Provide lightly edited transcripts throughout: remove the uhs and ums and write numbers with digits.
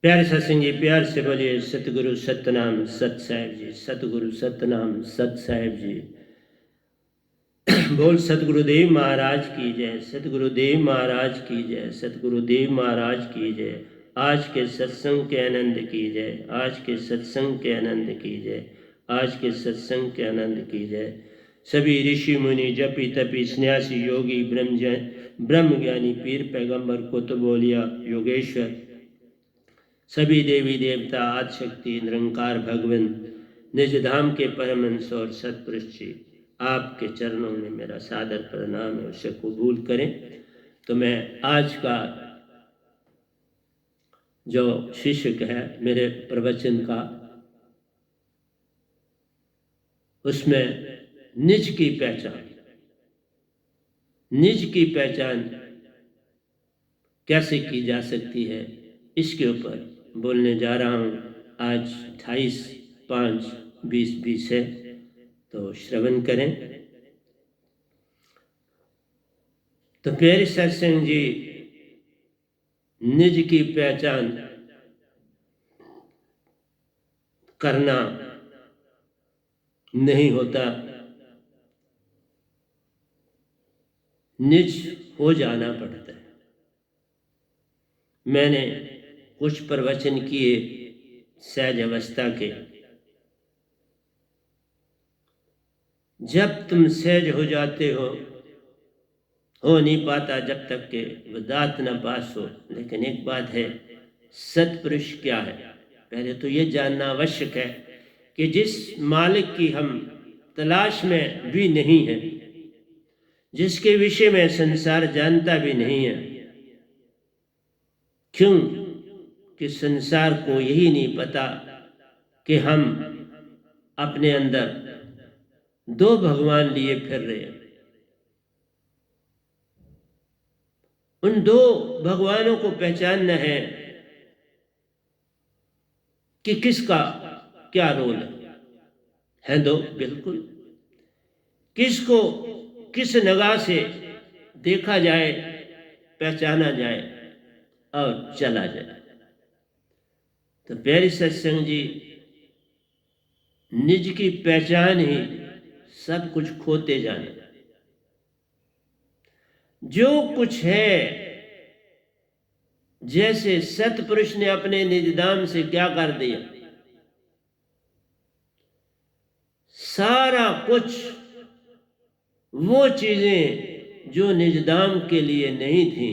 प्यारे सत्संग जी, प्यार से बोलिए सतगुरु सतनाम सत साहिब जी। सतगुरु सतनाम सत साहिब जी। बोल सतगुरुदेव महाराज की जय, सतगुरुदेव महाराज की जय, सतगुरुदेव महाराज की जय। आज के सत्संग के आनंद की जय, आज के सत्संग के आनंद की जय, आज के सत्संग के आनंद की जय। सभी ऋषि मुनि जपी तपी सन्यासी योगी ब्रह्म ज्ञानी पीर पैगंबर कुतुब औलिया योगेश्वर सभी देवी देवता आदिशक्ति निरंकार भगवान निज धाम के परमहंस और सतपुरुष जी, आपके चरणों में मेरा सादर प्रणाम है, उसे कबूल करें। तो मैं आज का जो शीर्षक है मेरे प्रवचन का, उसमें निज की पहचान, निज की पहचान कैसे की जा सकती है, इसके ऊपर बोलने जा रहा हूँ। आज 28/5/2020 है, तो श्रवण करें। तो प्यारे सत्संग जी, निज की पहचान करना नहीं होता, निज हो जाना पड़ता है। मैंने कुछ प्रवचन किए सहज अवस्था के। जब तुम सहज हो जाते हो नहीं पाता जब तक के वदात न पास हो। लेकिन एक बात है, सत्पुरुष क्या है, पहले तो ये जानना आवश्यक है कि जिस मालिक की हम तलाश में भी नहीं है, जिसके विषय में संसार जानता भी नहीं है, क्यों कि संसार को यही नहीं पता कि हम अपने अंदर दो भगवान लिए फिर रहे हैं। उन दो भगवानों को पहचानना है कि किसका क्या रोल है दो, बिल्कुल किसको किस निगाह से देखा जाए, पहचाना जाए और चला जाए। तो प्यारे सत्संग जी, निज की पहचान ही सब कुछ खोते जाने। जो कुछ है, जैसे सतपुरुष ने अपने निजधाम से क्या कर दिया, सारा कुछ वो चीजें जो निजधाम के लिए नहीं थी,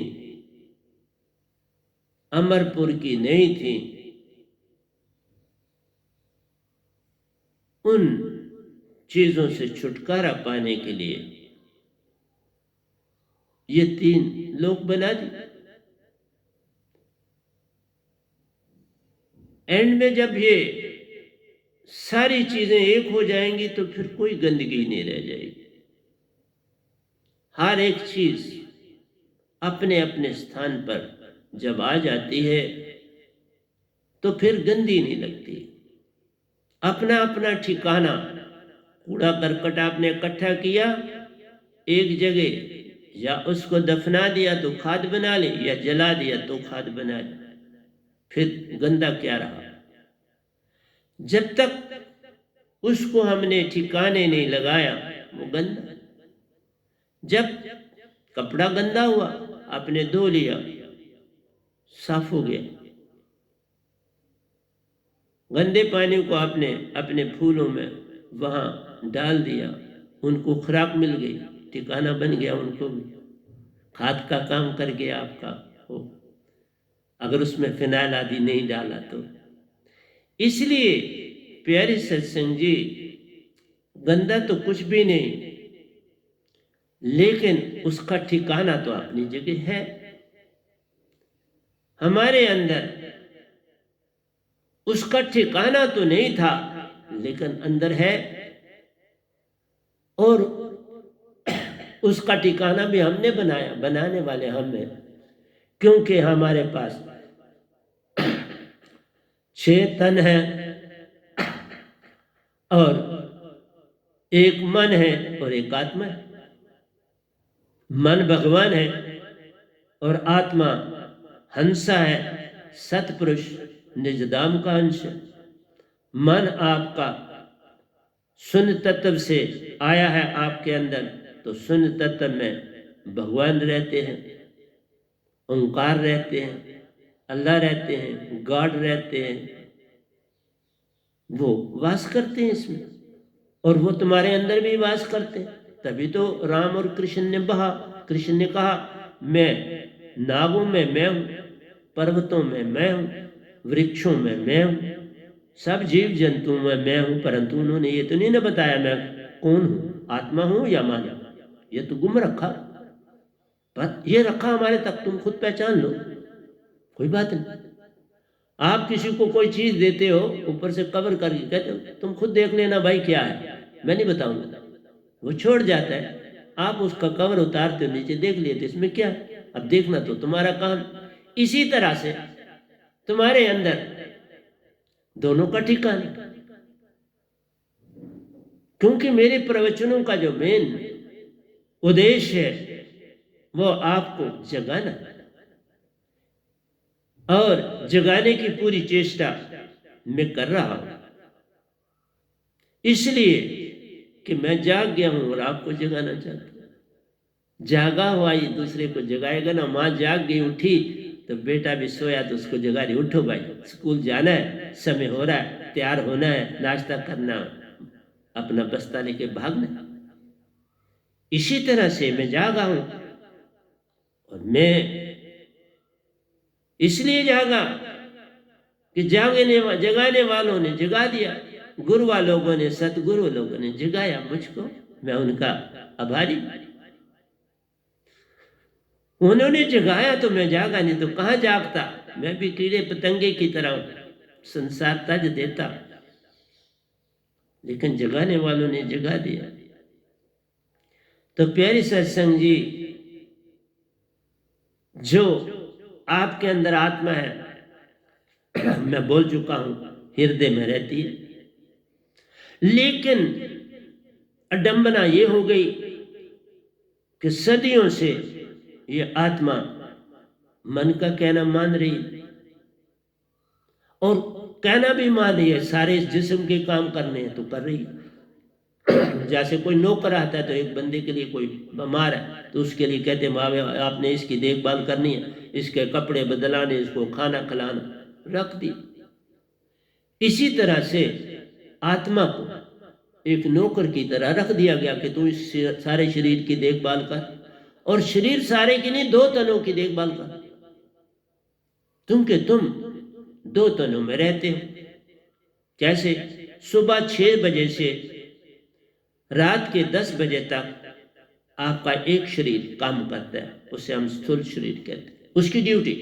अमरपुर की नहीं थी, उन चीजों से छुटकारा पाने के लिए ये 3 लोक बना दिए। एंड में जब ये सारी चीजें एक हो जाएंगी तो फिर कोई गंदगी नहीं रह जाएगी। हर एक चीज अपने अपने स्थान पर जब आ जाती है तो फिर गंदी नहीं लगती। अपना अपना ठिकाना, कूड़ा करकट आपने इकट्ठा किया एक जगह, या उसको दफना दिया तो खाद बना ली, या जला दिया तो खाद बना ली, फिर गंदा क्या रहा। जब तक उसको हमने ठिकाने नहीं लगाया वो गंदा। जब कपड़ा गंदा हुआ, आपने धो लिया, साफ हो गया। गंदे पानी को आपने अपने फूलों में वहां डाल दिया, उनको खुराक मिल गई, ठिकाना बन गया, उनको भी खाद का काम कर गया आपका हो, अगर उसमें फिनाइल आदि नहीं डाला तो। इसलिए प्यारे सत्संग जी, गंदा तो कुछ भी नहीं, लेकिन उसका ठिकाना तो अपनी जगह है। हमारे अंदर उसका ठिकाना तो नहीं था, लेकिन अंदर है, और उसका ठिकाना भी हमने बनाया, बनाने वाले हम हैं, क्योंकि हमारे पास 6 तन है और एक मन है और एक आत्मा है। मन भगवान है और आत्मा हंसा है, सतपुरुष निजदाम का अंश है। मन आपका शून्य तत्व से आया है आपके अंदर, तो शून्य तत्व में भगवान रहते हैं, ओंकार रहते हैं, अल्लाह रहते हैं, गॉड रहते हैं, वो वास करते हैं इसमें, और वो तुम्हारे अंदर भी वास करते हैं। तभी तो राम और कृष्ण ने कृष्ण ने कहा मैं नागों में मैं हूं, पर्वतों में मैं हूं, वृक्षों में मैं हूं, सब जीव जंतुओं में मैं हूं। परंतु उन्होंने ये तो नहीं ना बताया मैं कौन हूं, आत्मा हूं या मानव, ये तो गुम रखा। पर ये रखा हमारे तक, तुम खुद पहचान लो, कोई बात नहीं। आप किसी को कोई चीज देते हो, ऊपर से कवर करके कहते हो तुम खुद देख लेना भाई क्या है, मैं नहीं बताऊंगा, वो छोड़ जाता है। आप उसका कवर उतारते हो, नीचे देख लेते इसमें क्या है, अब देखना तो तुम्हारा काम। इसी तरह से तुम्हारे अंदर दोनों का ठिकाना, क्योंकि मेरे प्रवचनों का जो मेन उद्देश्य है वो आपको जगाना, और जगाने की पूरी चेष्टा मैं कर रहा हूं, इसलिए कि मैं जाग गया हूं और आपको जगाना चाहता हूं। जागा हुआ ही दूसरे को जगाएगा ना। माँ जाग गई उठी तो बेटा भी सोया तो उसको जगा रही, उठो भाई स्कूल जाना है, समय हो रहा है, तैयार होना है, नाश्ता करना, अपना बस्ता लेके भागना। इसी तरह से मैं जागा हूं, और मैं इसलिए जागा कि जगाने वालों ने जगा दिया, गुरु लोगों ने, सतगुरु लोगों ने जगाया मुझको, मैं उनका आभारी। उन्होंने जगाया तो मैं जागा, नहीं तो कहां जागता, मैं भी कीड़े पतंगे की तरह संसार तज देता, लेकिन जगाने वालों ने जगा दिया। तो प्यारे सत्संग जी, जो आपके अंदर आत्मा है मैं बोल चुका हूं, हृदय में रहती है, लेकिन अडंबना ये हो गई कि सदियों से ये आत्मा मन का कहना मान रही, और कहना भी मान रही है, सारे जिस्म के काम करने हैं तो कर रही है। जैसे कोई नौकर आता है तो एक बंदे के लिए, कोई बीमार है तो उसके लिए कहते हैं आपने इसकी देखभाल करनी है, इसके कपड़े बदलाने, इसको खाना खिलाना, रख दी। इसी तरह से आत्मा को एक नौकर की तरह रख दिया गया कि तू इस सारे शरीर की देखभाल कर, और शरीर सारे की नहीं, दो तनों की देखभाल कर, तुम दो तनों में रहते हो। कैसे? सुबह 6 बजे से रात के 10 बजे तक आपका एक शरीर काम करता है, उसे हम स्थूल शरीर कहते हैं। उसकी ड्यूटी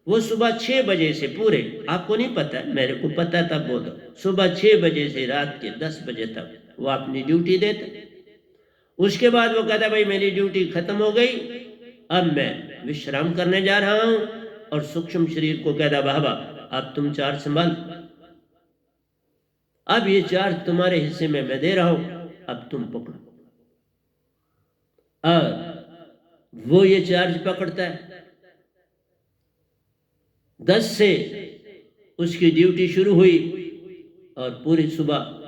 वो सुबह 6 बजे से पूरे, आपको नहीं पता, मेरे को पता था, बोलो सुबह 6 बजे से रात के 10 बजे तक वो अपनी ड्यूटी देते। उसके बाद वो कहता भाई मेरी ड्यूटी खत्म हो गई, अब मैं विश्राम करने जा रहा हूं, और सूक्ष्म शरीर को कहता बाबा अब तुम चार्ज संभाल, अब ये चार्ज तुम्हारे हिस्से में मैं दे रहा हूं, अब तुम पकड़ो। अब वो ये चार्ज पकड़ता है, 10 से उसकी ड्यूटी शुरू हुई, और पूरी सुबह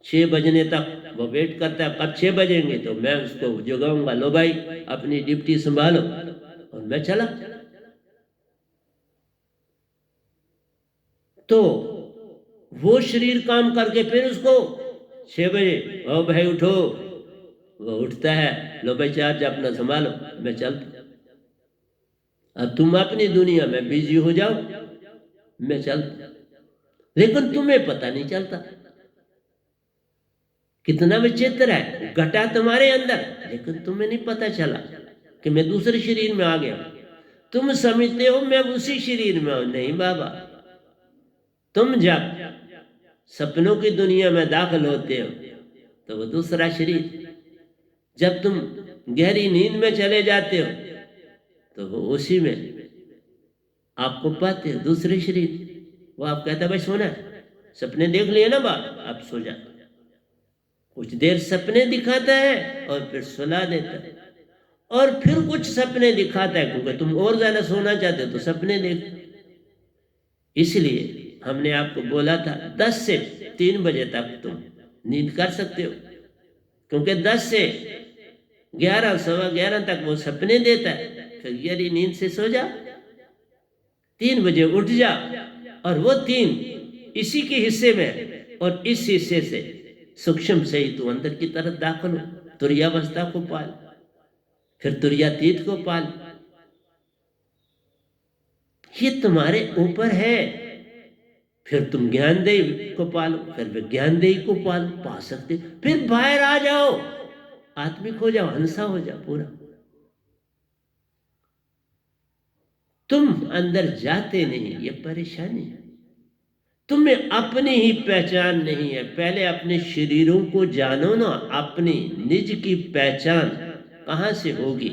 6 बजने तक वो वेट करता है, कब 6 बजेंगे तो मैं उसको जगाऊंगा, लो भाई अपनी ड्यूटी संभालो, और मैं चला। तो वो शरीर काम करके फिर उसको 6 बजे ओ भाई उठो, वो उठता है, लो भाई चार्ज अपना संभालो, मैं चलता। अब तुम अपनी दुनिया में बिजी हो जाओ, मैं चलता, लेकिन तुम्हें पता नहीं चलता। कितना विचित्र है, घटा तुम्हारे अंदर, लेकिन तुम्हें नहीं पता चला कि मैं दूसरे शरीर में आ गया। तुम समझते हो मैं उसी शरीर में हूं, नहीं बाबा, तुम जब सपनों की दुनिया में दाखिल होते हो तो वो दूसरा शरीर, जब तुम गहरी नींद में चले जाते हो तो वो उसी में आपको पाते हो, दूसरे शरीर। वो आप कहता भाई सोना, सपने देख लिए ना बाप, अब सो जा। कुछ देर सपने दिखाता है और फिर सुला देता है, और फिर कुछ सपने दिखाता है, क्योंकि तुम और ज्यादा सोना चाहते हो तो सपने देख। इसलिए हमने आपको बोला था 10 से 3 बजे तक तुम नींद कर सकते हो, क्योंकि 10 से 11 सवा 11 तक वो सपने देता है। फिर गहरी नींद से सो जा, 3 बजे उठ जा, और वो 3 इसी के हिस्से में, और इस हिस्से से सूक्ष्म से ही तू अंदर की तरफ दाखिल हो। तुर्यावस्था को पाल, फिर तुर्यातीत को पाल। ये तुम्हारे ऊपर है। फिर तुम ज्ञानदेही को पालो, फिर विज्ञानदेही को पालो, पा सकते। फिर बाहर आ जाओ, आत्मिक हो जाओ, हंसा हो जाओ पूरा। तुम अंदर जाते नहीं, ये परेशानी है। तुम्हें अपनी ही पहचान नहीं है। पहले अपने शरीरों को जानो ना। अपनी निज की पहचान कहां से होगी?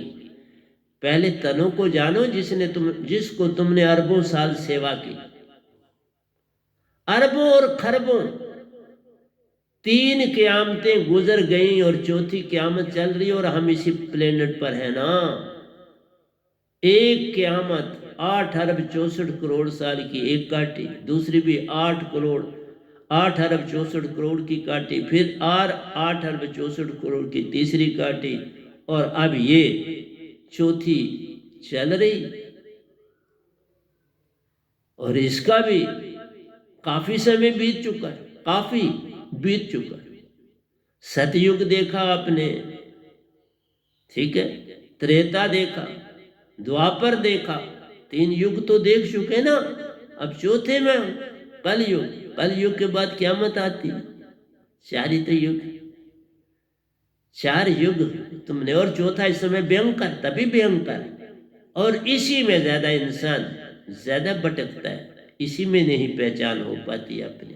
पहले तनों को जानो, जिसको तुमने अरबों साल सेवा की। अरबों और खरबों 3 क़यामतें गुजर गई और चौथी क़यामत चल रही, और हम इसी प्लेनेट पर है ना। एक क़यामत 8 अरब 64 करोड़ साल की एक काटी, दूसरी भी 8 अरब 64 करोड़ की काटी, फिर 8 अरब 64 करोड़ की तीसरी काटी, और अब ये चौथी चल रही। और इसका भी काफी समय बीत चुका है, काफी बीत चुका है। सतयुग देखा आपने, ठीक है, त्रेता देखा, द्वापर देखा, 3 युग तो देख चुके ना। अब चौथे में कलयुग। कलयुग के बाद क़यामत आती। 4 ही तो युग, 4 युग तुमने, और चौथा इस समय भयंकर, तभी भयंकर। और इसी में ज्यादा इंसान ज्यादा भटकता है, इसी में नहीं पहचान हो पाती अपनी।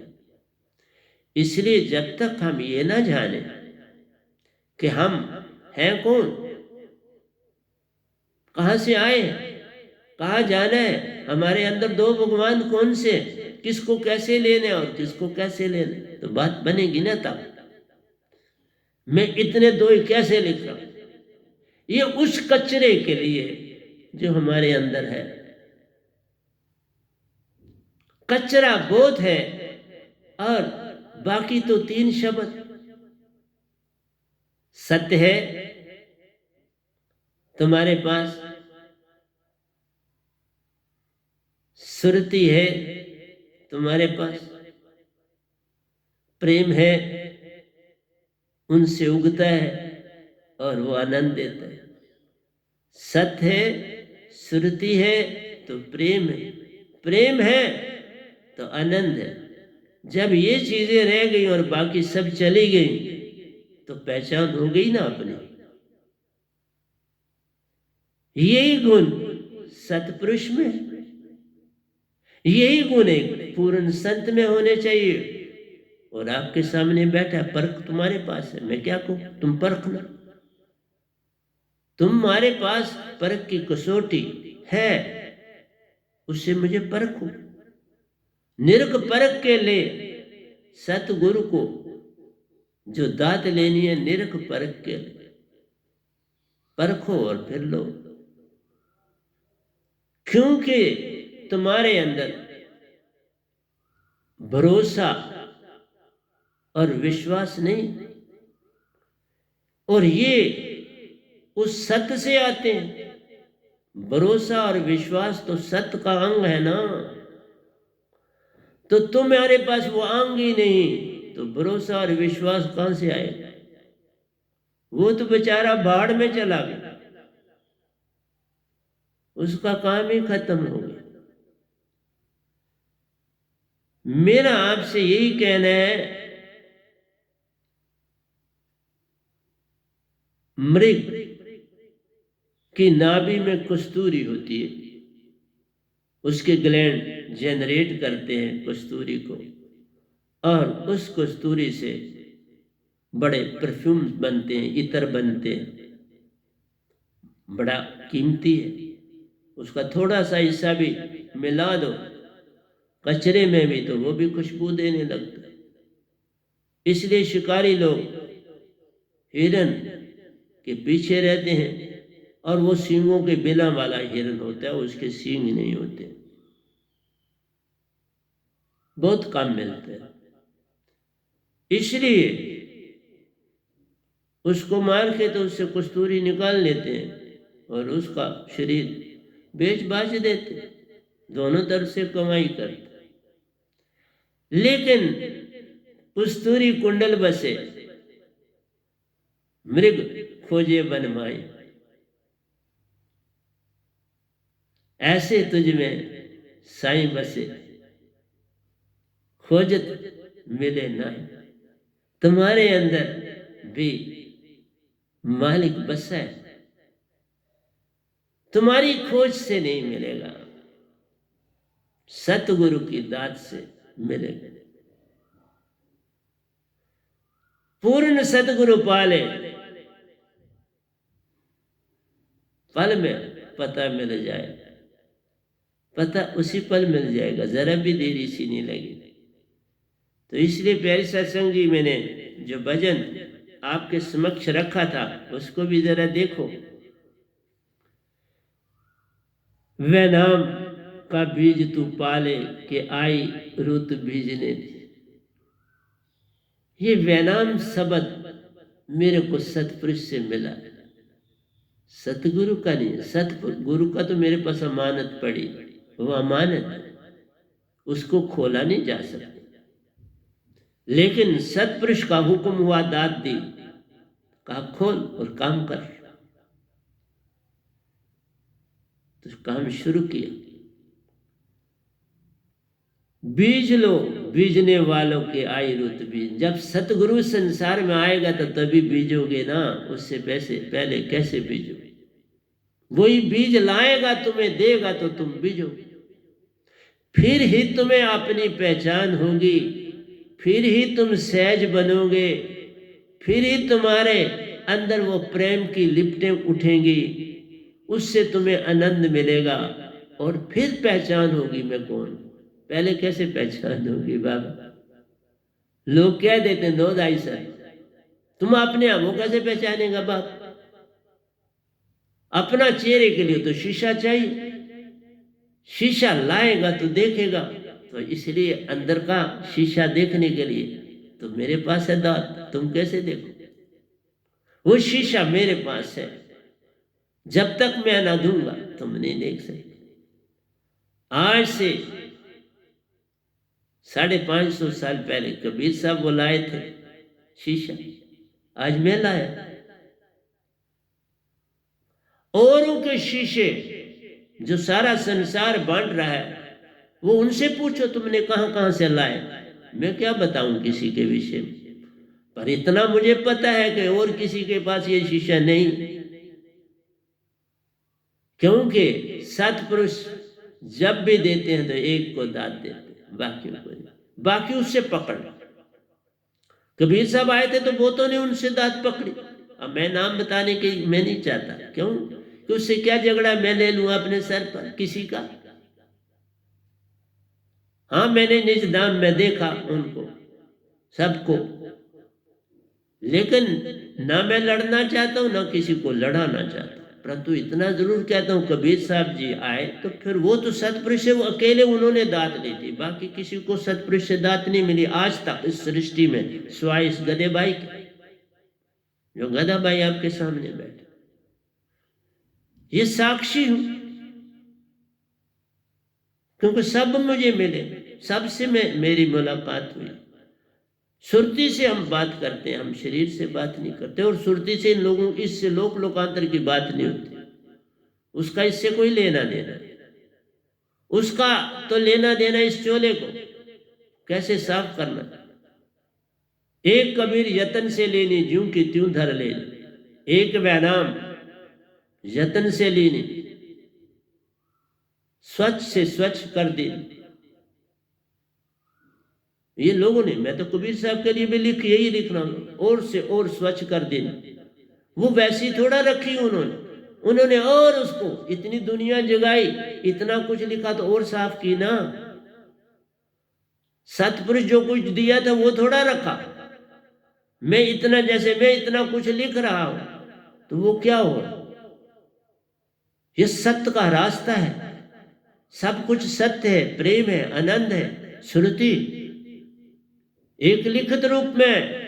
इसलिए जब तक हम ये ना जाने कि हम हैं कौन, कहां से आए, कहां जाना है, हमारे अंदर 2 भगवान कौन से, किसको कैसे लेने और किसको कैसे लेने, तो बात बनेगी ना। तब मैं इतने 2 कैसे लिख रहा हूं? ये उस कचरे के लिए जो हमारे अंदर है। कचरा बहुत है, और बाकी तो 3 शब्द। सत्य है तुम्हारे पास, सुरति है तुम्हारे पास, प्रेम है, उनसे उगता है और वो आनंद देता है। सत्य है, सुरति है तो प्रेम है, प्रेम है तो आनंद है। जब ये चीजें रह गई और बाकी सब चली गई, तो पहचान हो गई ना अपनी। यही गुण सतपुरुष में, यही गुण एक पूर्ण संत में होने चाहिए। और आपके सामने बैठा, परख तुम्हारे पास है, मैं क्या कहूं, तुम परखना। तुम्हारे पास परख की कसौटी है, उससे मुझे परखो। निरख परख के ले सतगुरु को, जो दात लेनी है निरख परख के ले, परखो और फिर लो। क्योंकि तुम्हारे अंदर भरोसा और विश्वास नहीं, और ये उस सत्य से आते हैं। भरोसा और विश्वास तो सत्य का अंग है ना। तो तुम्हारे पास वो अंग ही नहीं, तो भरोसा और विश्वास कहां से आएगा? वो तो बेचारा बाढ़ में चला गया, उसका काम ही खत्म हो गया। मेरा आपसे यही कहना है, मृग की नाभि में कस्तूरी होती है, उसके ग्लैंड जनरेट करते हैं कस्तूरी को, और उस कस्तूरी से बड़े परफ्यूम बनते हैं, इत्र बनते हैं, बड़ा कीमती है। उसका थोड़ा सा हिस्सा भी मिला दो कचरे में भी, तो वो भी खुशबू देने लगता है। इसलिए शिकारी लोग हिरन के पीछे रहते हैं, और वो सींगों के बिना वाला हिरन होता है, उसके सींग नहीं होते। बहुत कम मिलते हैं। इसलिए उसको मार के तो उससे कस्तूरी निकाल लेते हैं और उसका शरीर बेच बाच देते, दोनों तरफ से कमाई करते। लेकिन कस्तूरी कुंडल बसे, मृग खोजे बन माई, ऐसे तुझ में साईं बसे, खोजत मिले नाई। तुम्हारे अंदर भी मालिक बसा है, तुम्हारी खोज से नहीं मिलेगा, सतगुरु की दात से मिलेगा। पूर्ण सतगुरु पाले, पल में पता मिल जाए, पता उसी पल मिल जाएगा, जरा भी देरी सी नहीं लगी। तो इसलिए प्यारे सत्संग जी, मैंने जो भजन आपके समक्ष रखा था उसको भी जरा देखो। वह नाम का बीज तू पाले के आई रुत बीजने दी। ये वैनाम शब्द मेरे को सतपुरुष से मिला, सतगुरु का नहीं। सतगुरु का तो मेरे पास अमानत पड़ी, वो अमानत, उसको खोला नहीं जा सकता। लेकिन सतपुरुष का हुक्म हुआ, दात दी, कहा खोल और काम कर, तो काम शुरू किया। बीज लो बीजने वालों के आई रुत बीज। जब सतगुरु संसार में आएगा तो तभी बीजोगे ना, उससे पहले कैसे बीजोगे? वही बीज लाएगा, तुम्हें देगा तो तुम बीजोगे, फिर ही तुम्हें अपनी पहचान होगी, फिर ही तुम सहज बनोगे, फिर ही तुम्हारे अंदर वो प्रेम की लिपटें उठेंगी, उससे तुम्हें आनंद मिलेगा और फिर पहचान होगी मैं कौन। पहले कैसे पहचान होगी बाबा? लोग कह देते नो दाई सर, तुम अपने आप को कैसे पहचानेगा बाप? अपना चेहरे के लिए तो शीशा चाहिए, शीशा लाएगा तो देखेगा। तो इसलिए अंदर का शीशा देखने के लिए तो मेरे पास है दात, तुम कैसे देखो? वो शीशा मेरे पास है, जब तक मैं ना दूंगा तुम नहीं देख सकते। आज से 550 साल पहले कबीर साहब वो लाए थे शीशा, आज मैं लाया। औरों के शीशे जो सारा संसार बांट रहा है, वो उनसे पूछो तुमने कहां कहां से लाए। मैं क्या बताऊं किसी के विषय में, पर इतना मुझे पता है कि और किसी के पास ये शीशा नहीं, क्योंकि सतपुरुष जब भी देते हैं तो एक को दात देते हैं, बाकियों को नहीं, बाकी उससे पकड़। कबीर साहब आए थे तो बहुतों ने उनसे दात पकड़ी। अब मैं नाम बताने की मैं नहीं चाहता, क्यों कि उससे क्या झगड़ा मैं ले लूं अपने सर पर किसी का। हाँ, मैंने निज दाम में देखा उनको सबको, लेकिन ना मैं लड़ना चाहता हूं ना किसी को लड़ाना चाहता, परंतु इतना जरूर कहता हूं कबीर साहब जी आए तो फिर वो तो सतपुरुष है, वो अकेले उन्होंने दात ली थी, बाकी किसी को सतपुरुष से दात नहीं मिली आज तक इस सृष्टि में, सिवाय इस गधे भाई के, जो गधा भाई आपके सामने बैठे। ये साक्षी हूं, क्योंकि सब मुझे मिले, सबसे मेरी मुलाकात हुई। सुरती से हम बात करते हैं, हम शरीर से बात नहीं करते, और सुरती से इन लोगों इससे लोकांतर की बात नहीं होती, उसका इससे कोई लेना देना, उसका तो लेना देना इस चोले को कैसे साफ करना। एक कबीर यतन से लेनी ज्यों की त्यों धर लेनी, एक वैनाम यतन से लेनी, स्वच्छ से स्वच्छ कर देनी। ये लोगों ने, मैं तो कबीर साहब के लिए भी यही लिख रहा हूं, और से और स्वच्छ कर देना। वो वैसी थोड़ा रखी उन्होंने और उसको इतनी दुनिया जगाई, इतना कुछ लिखा तो और साफ की ना। सतपुरुष जो कुछ दिया था वो थोड़ा रखा। मैं इतना, जैसे मैं इतना कुछ लिख रहा हूं तो वो क्या हो, ये सत्य का रास्ता है, सब कुछ सत्य है, प्रेम है, आनंद है, श्रुति एक लिखित रूप में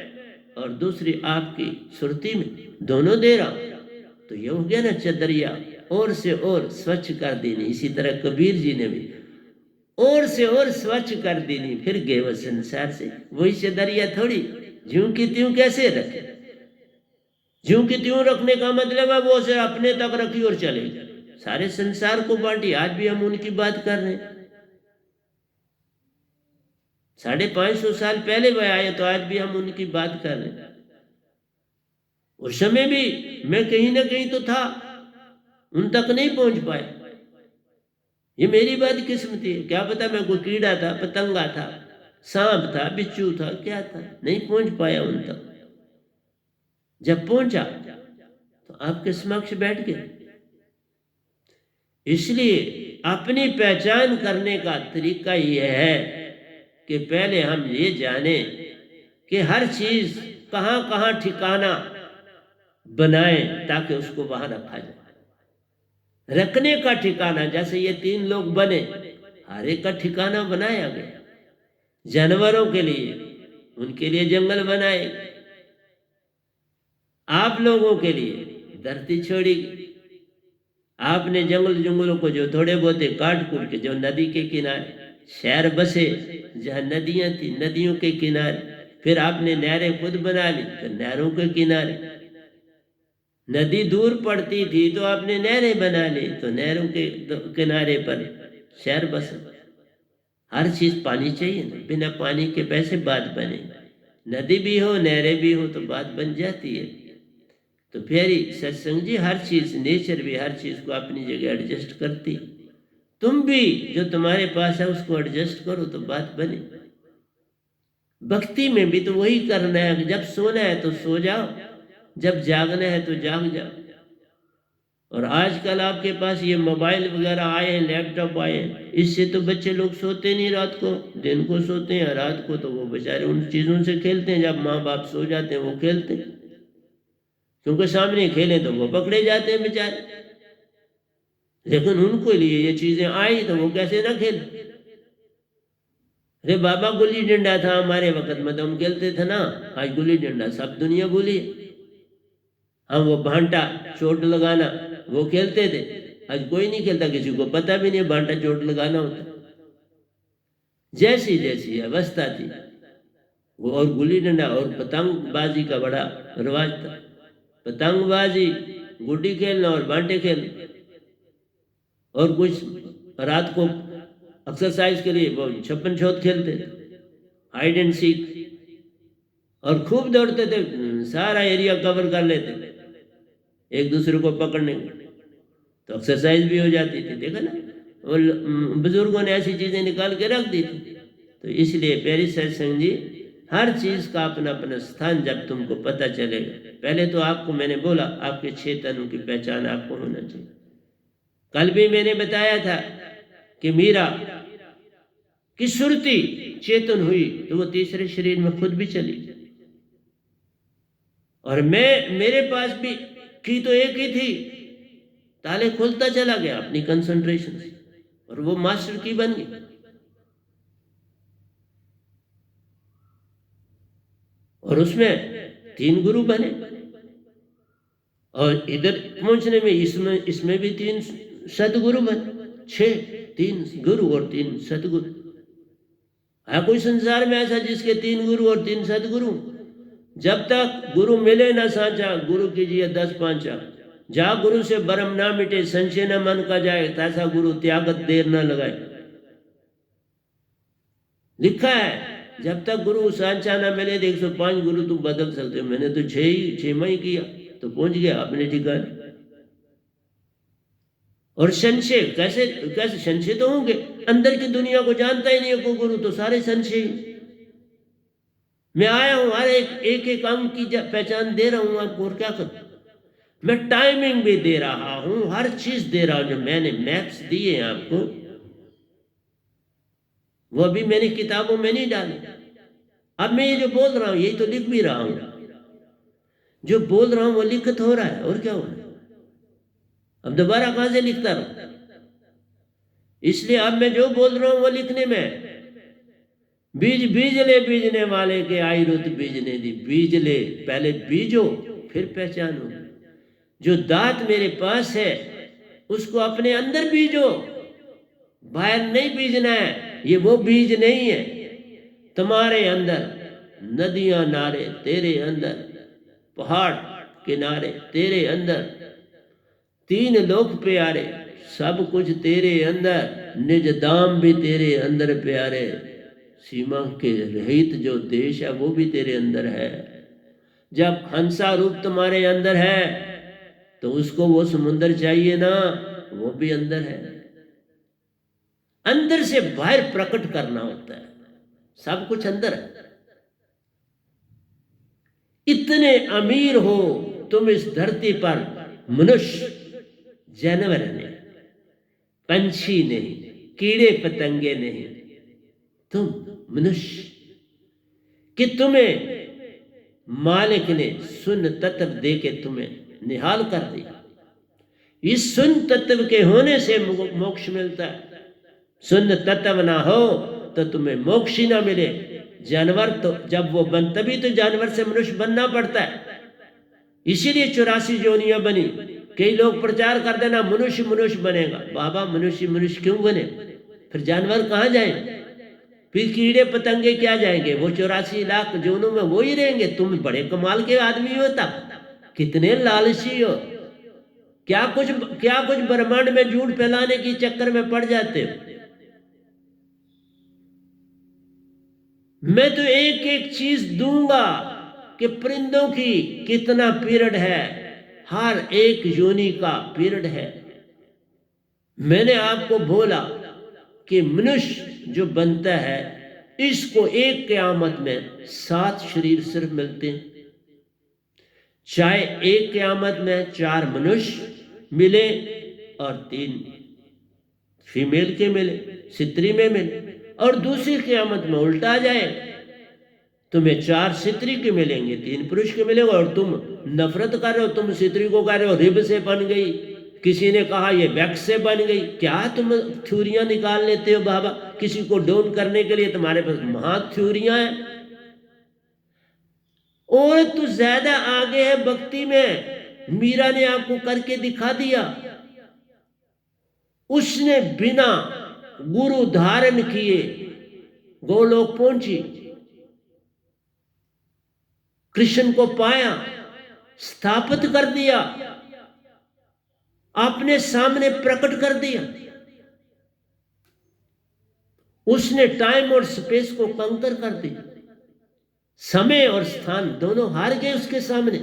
और दूसरी आपकी श्रुति में, दोनों दे रहा, तो ये हो गया ना चदरिया और से और स्वच्छ कर देनी। इसी तरह कबीर जी ने भी और से और स्वच्छ कर देनी, फिर गए वो संसार से। वही चदरिया थोड़ी ज्यों की त्यों कैसे रखे, ज्यों की त्यों रखने का मतलब है वो से अपने तक रखी और चले, सारे संसार को बांटी। आज भी हम उनकी बात कर रहे हैं। 550 साल पहले वह आए तो आज भी हम उनकी बात कर रहे हैं। उस समय भी मैं कहीं ना कहीं तो था, उन तक नहीं पहुंच पाया। ये मेरी बदकिस्मती है, क्या पता मैं कोई कीड़ा था, पतंगा था, सांप था, बिच्छू था, क्या था, नहीं पहुंच पाया उन तक। जब पहुंचा तो आपके समक्ष बैठ गए। इसलिए अपनी पहचान करने का तरीका यह है कि पहले हम ये जाने कि हर चीज कहाँ कहाँ ठिकाना बनाएं ताकि उसको वहां रखा जाए। रखने का ठिकाना, जैसे ये 3 लोग बने, हर एक का ठिकाना बनाया गया। जानवरों के लिए, उनके लिए जंगल बनाए, आप लोगों के लिए धरती छोड़ी। आपने जंगलों को जो थोड़े बहुत काट कूट के, जो नदी के किनारे शहर बसे, जहाँ नदियां थी नदियों के किनारे, फिर आपने नहरें खुद बना ली, फिर नहरों के किनारे। नदी दूर पड़ती थी तो आपने नहरें बना ली, तो नहरों के किनारे पर शहर बसे। हर चीज पानी चाहिए ना, बिना पानी के पैसे बात बने। नदी भी हो, नहरें भी हो तो बात बन जाती है। तो फिर सत्संग जी हर चीज, नेचर भी हर चीज को अपनी जगह एडजस्ट करती। तुम भी जो तुम्हारे पास है उसको एडजस्ट करो तो बात बने। भक्ति में भी तो वही करना है। जब सोना है तो सो जाओ, जब जागना है तो जाग जाओ। और आजकल आपके पास ये मोबाइल वगैरह आए हैं, लैपटॉप आए हैं, इससे तो बच्चे लोग सोते नहीं रात को, दिन को सोते हैं, रात को तो वो बेचारे उन चीज़ों से खेलते हैं। जब माँ बाप सो जाते हैं वो खेलते हैं, क्योंकि सामने खेलें तो वो पकड़े जाते हैं बेचारे। लेकिन उनको लिए ये चीज़ें आई तो वो कैसे ना खेले। अरे बाबा गुल्ली डंडा था हमारे वक्त में, तो हम खेलते थे ना। आज गुल्ली डंडा सब दुनिया भूली। हम वो भांटा चोट लगाना वो खेलते थे, आज कोई नहीं खेलता, किसी को पता भी नहीं भांटा चोट लगाना होता। जैसी जैसी अवस्था थी वो, और गुल्ली डंडा और पतंगबाजी का बड़ा रिवाज था। पतंगबाजी, गुड्डी खेलना और बांटे खेलना। और कुछ रात को एक्सरसाइज के लिए वो छप्पन छोत खेलते थे, हाइड एंड सीक, और खूब दौड़ते थे, सारा एरिया कवर कर लेते थे एक दूसरे को पकड़ने के, तो एक्सरसाइज भी हो जाती थी। देखा ना, और बुजुर्गों ने ऐसी चीज़ें निकाल के रख दी थी। तो इसलिए प्यारी सत्संग जी, हर चीज़ का अपना अपना स्थान जब तुमको पता चलेगा। पहले तो आपको मैंने बोला आपके 6 तनों की पहचान आपको होना चाहिए। कल भी मैंने बताया था कि मीरा की सुरती चेतन हुई तो वो तीसरे शरीर में खुद भी चली। और मेरे पास भी की तो एक ही थी, ताले खोलता चला गया अपनी कंसंट्रेशन से, और वो मास्टर की बन गई। और उसमें 3 गुरु बने, और इधर पहुंचने में इसमें भी 3 सदगुरु बने। 6, 3 गुरु और 3 सदगुरु। है कोई संसार में ऐसा जिसके 3 गुरु और 3 सदगुरु? जब तक गुरु मिले ना सांचा, गुरु कीजिए 10 पांचा। जा गुरु से भरम ना मिटे, संशय न मन का जाए, तैसा गुरु त्यागत देर न लगाए। लिखा है जब तक गुरु सांचा ना मिले, 105 गुरु तुम बदल सकते हो। मैंने तो 6 ही किया तो पहुंच गया अपने ठिकाने। और संशय कैसे संशय तो होंगे, अंदर की दुनिया को जानता ही नहीं है को गुरु, तो सारे संशय। मैं आया हूं, हर एक अंग की पहचान दे रहा हूं आपको, और क्या करूं। मैं टाइमिंग भी दे रहा हूं, हर चीज दे रहा हूं। जो मैंने मैप्स दिए आपको वो अभी मैंने किताबों में नहीं डाले। अब मैं ये जो बोल रहा हूं यही तो लिख भी रहा हूं। जो बोल रहा हूं वो लिखित हो रहा है, और क्या हो रहा है। अब दोबारा कहां से लिखता रहूं? इसलिए अब मैं जो बोल रहा हूं वो लिखने में। बीज बीजले बीजने वाले के आई रुत बीजने दी। बीजले, पहले बीजो फिर पहचानो। जो दात मेरे पास है उसको अपने अंदर बीजो, बाहर नहीं बीजना है। ये वो बीज नहीं है। तुम्हारे अंदर नदियां नारे तेरे अंदर, पहाड़ किनारे तेरे अंदर, तीन लोक प्यारे, सब कुछ तेरे अंदर, निज धाम भी तेरे अंदर प्यारे। सीमा के रहित जो देश है वो भी तेरे अंदर है। जब हंसा रूप तुम्हारे अंदर है तो उसको वो समुंदर चाहिए ना, वो भी अंदर है। अंदर से बाहर प्रकट करना होता है, सब कुछ अंदर है। इतने अमीर हो तुम इस धरती पर, मनुष्य जानवर नहीं, पंछी नहीं, कीड़े पतंगे नहीं, तुम मनुष्य, कि तुम्हें मालिक ने सुन तत्व दे के तुम्हें निहाल कर दिया। इस सुन तत्व के होने से मोक्ष मिलता है। सुन तत्व ना हो तो तुम्हें मोक्ष ही ना मिले। जानवर तो जब वो बन, तभी तो जानवर से मनुष्य बनना पड़ता है। इसीलिए 84 योनियां बनी। कई लोग प्रचार कर देना मनुष्य मनुष्य बनेगा। बाबा मनुष्य मनुष्य क्यों बने? फिर जानवर कहाँ जाएंगे? फिर कीड़े पतंगे क्या जाएंगे? वो 84 लाख जोनों में वो ही रहेंगे। तुम बड़े कमाल के आदमी हो, तब कितने लालची हो। क्या कुछ ब्रह्मांड में झूठ फैलाने की चक्कर में पड़ जाते हो। मैं तो एक एक चीज दूंगा कि परिंदों की कितना पीरियड है, हर एक योनि का पीरियड है। मैंने आपको बोला कि मनुष्य जो बनता है इसको एक क़यामत में 7 शरीर सिर्फ मिलते हैं। चाहे एक क़यामत में 4 मनुष्य मिले और 3 फीमेल के मिले, स्त्री में मिले, और दूसरी क़यामत में उल्टा आ जाए, तुम्हें 4 स्त्री के मिलेंगे, 3 पुरुष के मिलेंगे। और तुम नफरत कर रहे हो, तुम स्त्री को कह रहे हो रिब से बन गई, किसी ने कहा ये वैक्स से बन गई। क्या तुम थ्योरियां निकाल लेते हो बाबा? किसी को डाउन करने के लिए तुम्हारे पास महा थ्योरियां हैं। और तू ज्यादा आगे है भक्ति में। मीरा ने आपको करके दिखा दिया। उसने बिना गुरु धारण किए गोलोक पहुंची, कृष्ण को पाया, स्थापित कर दिया, अपने सामने प्रकट कर दिया। उसने टाइम और स्पेस को कंकर कर दिया। समय और स्थान दोनों हार गए उसके सामने।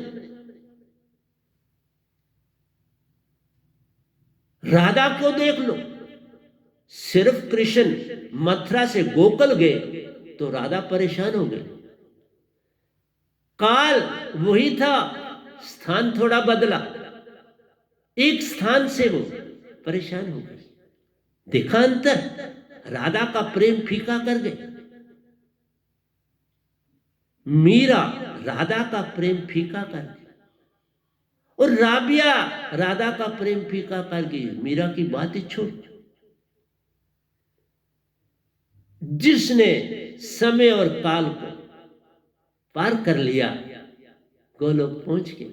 राधा को देख लो, सिर्फ कृष्ण मथुरा से गोकुल गए तो राधा परेशान हो गई। काल वही था, स्थान थोड़ा बदला, एक स्थान से वो परेशान हो गई। देखा अंतर? राधा का प्रेम फीका कर गए। मीरा राधा का प्रेम फीका कर गई, और राबिया राधा का प्रेम फीका कर गई। मीरा की बात ही छोड़। जिसने समय और काल को पार कर लिया, गोलोक पहुंच गए।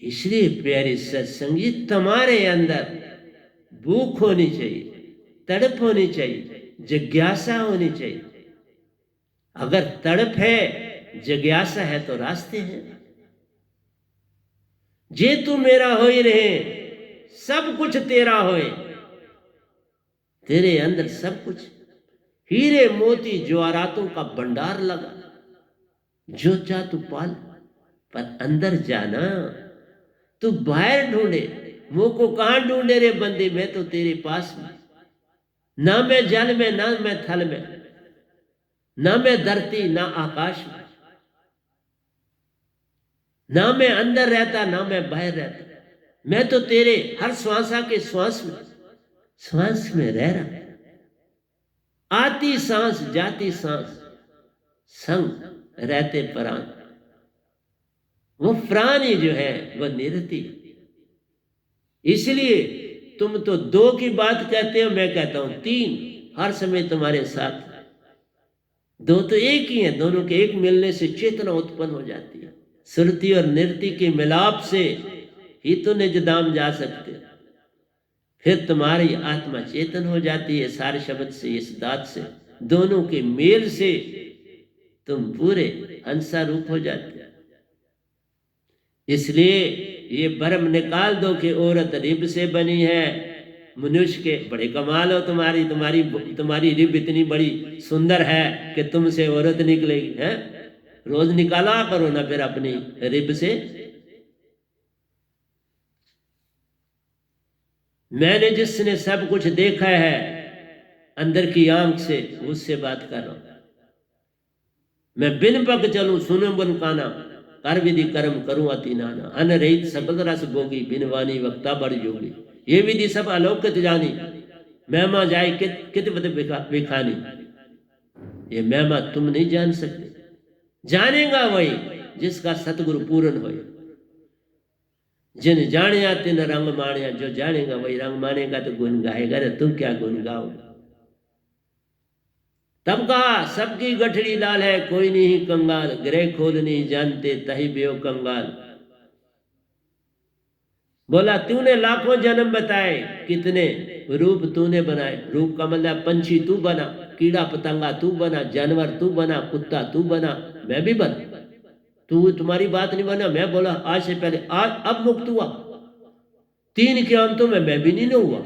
इसलिए प्यारे सत्संगी, तुम्हारे अंदर भूख होनी चाहिए, तड़प होनी चाहिए, जिज्ञासा होनी चाहिए। अगर तड़प है, जिज्ञासा है तो रास्ते हैं। जे तू मेरा हो ही रहे, सब कुछ तेरा होए। तेरे अंदर सब कुछ हीरे मोती ज्वारातों का भंडार लगा, जो चाह तू पाल। पर अंदर जाना, तू बाहर ढूंढे, मुंह को कहां ढूंढे रे बंदे? मैं तो तेरे पास में, ना मैं जल में, ना मैं थल में, ना मैं धरती, ना आकाश में, ना मैं अंदर रहता, ना मैं बाहर रहता। मैं तो तेरे हर श्वासा के श्वास में रह रहा। आती सांस जाती सांस संग रहते प्राण। वो प्राण ही जो है वह निरति। इसलिए तुम तो 2 की बात कहते हो, मैं कहता हूं 3। हर समय तुम्हारे साथ। दो तो एक ही है, दोनों के एक मिलने से चेतना उत्पन्न हो जाती है। श्रुति और नृत्य के मिलाप से ही तो निज धाम जा सकते। फिर तुम्हारी आत्मा चेतन हो जाती है सारे शब्द से, इस दात से, दोनों के मेल से तुम पूरे हंसा रूप हो जाते। इसलिए ये भ्रम निकाल दो कि औरत रिब से बनी है। मनुष्य के बड़े कमाल हो, तुम्हारी तुम्हारी तुम्हारी रिब इतनी बड़ी सुंदर है कि तुमसे औरत निकलेगी है। रोज निकाला करो ना फिर अपनी रिब से। मैंने जिसने सब कुछ देखा है अंदर की आंख से, उससे बात कर रहा हूं। मैं बिन पग चलूं सुनो बन काना, कर विधि कर्म करूं अति नाना, अन रहित सकल रस भोगी, बिन वाणी वक्ता बड़ योगी। ये विधि सब अलौकिक जानी, महिमा जाए कित विखानी। ये महिमा तुम नहीं जान सकते, जानेगा वही जिसका सतगुरु पूर्ण हो। जिन जानिया तिन रंग मानिया, जो जानेगा वही रंग मानेगा तो गुण गाएगा। रे तुम क्या गुण गाओगे? तब कहा सबकी गठड़ी लाल है, कोई नहीं कंगाल, ग्रह खोल नहीं जानते तही बेओ कंगाल। बोला तूने लाखों जन्म बताए, कितने रूप तूने बनाए। रूप का मतलब पंछी तू बना, कीड़ा पतंगा तू बना, जानवर तू बना, कुत्ता तू बना, मैं भी बना। तू तुम्हारी बात नहीं बना। मैं बोला आज से पहले, आज अब मुक्त हुआ। 3 के अंतों में मैं भी नहीं हुआ।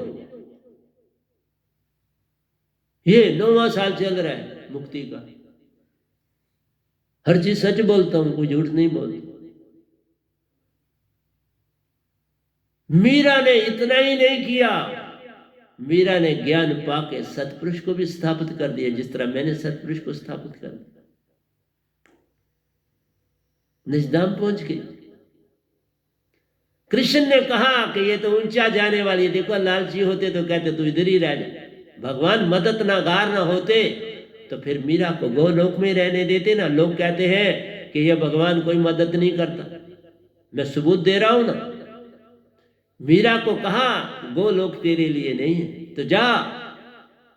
ये 9वां साल चल रहा है मुक्ति का। हर चीज सच बोलता हूं, कोई झूठ नहीं बोलता। मीरा ने इतना ही नहीं किया, मीरा ने ज्ञान पाके सतपुरुष को भी स्थापित कर दिया, जिस तरह मैंने सतपुरुष को स्थापित कर दिया। निजधाम पहुंच गई। कृष्ण ने कहा कि ये तो ऊंचा जाने वाली, देखो लालची होते तो कहते तू इधर ही रह जा। भगवान मदद नागार ना होते तो फिर मीरा को गोलोक में रहने देते ना। लोग कहते हैं कि ये भगवान कोई मदद नहीं करता, मैं सबूत दे रहा हूं ना। मीरा को कहा गोलोक तेरे लिए नहीं है, तो जा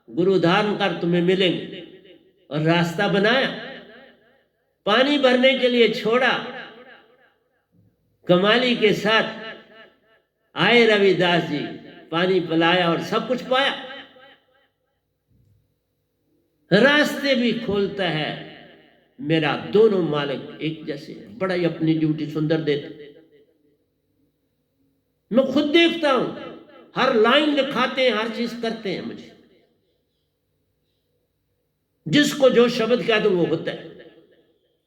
गुरु धारण कर, तुम्हें मिलेंगे। और रास्ता बनाया, पानी भरने के लिए छोड़ा। कमाली के साथ आए रविदास जी, पानी पिलाया और सब कुछ पाया। रास्ते भी खोलता है मेरा, दोनों मालिक एक जैसे हैं, बड़ा ही अपनी ड्यूटी सुंदर देते। मैं खुद देखता हूं, हर लाइन लिखाते हैं, हर चीज करते हैं मुझे। जिसको जो शब्द कह दूं वो होता है,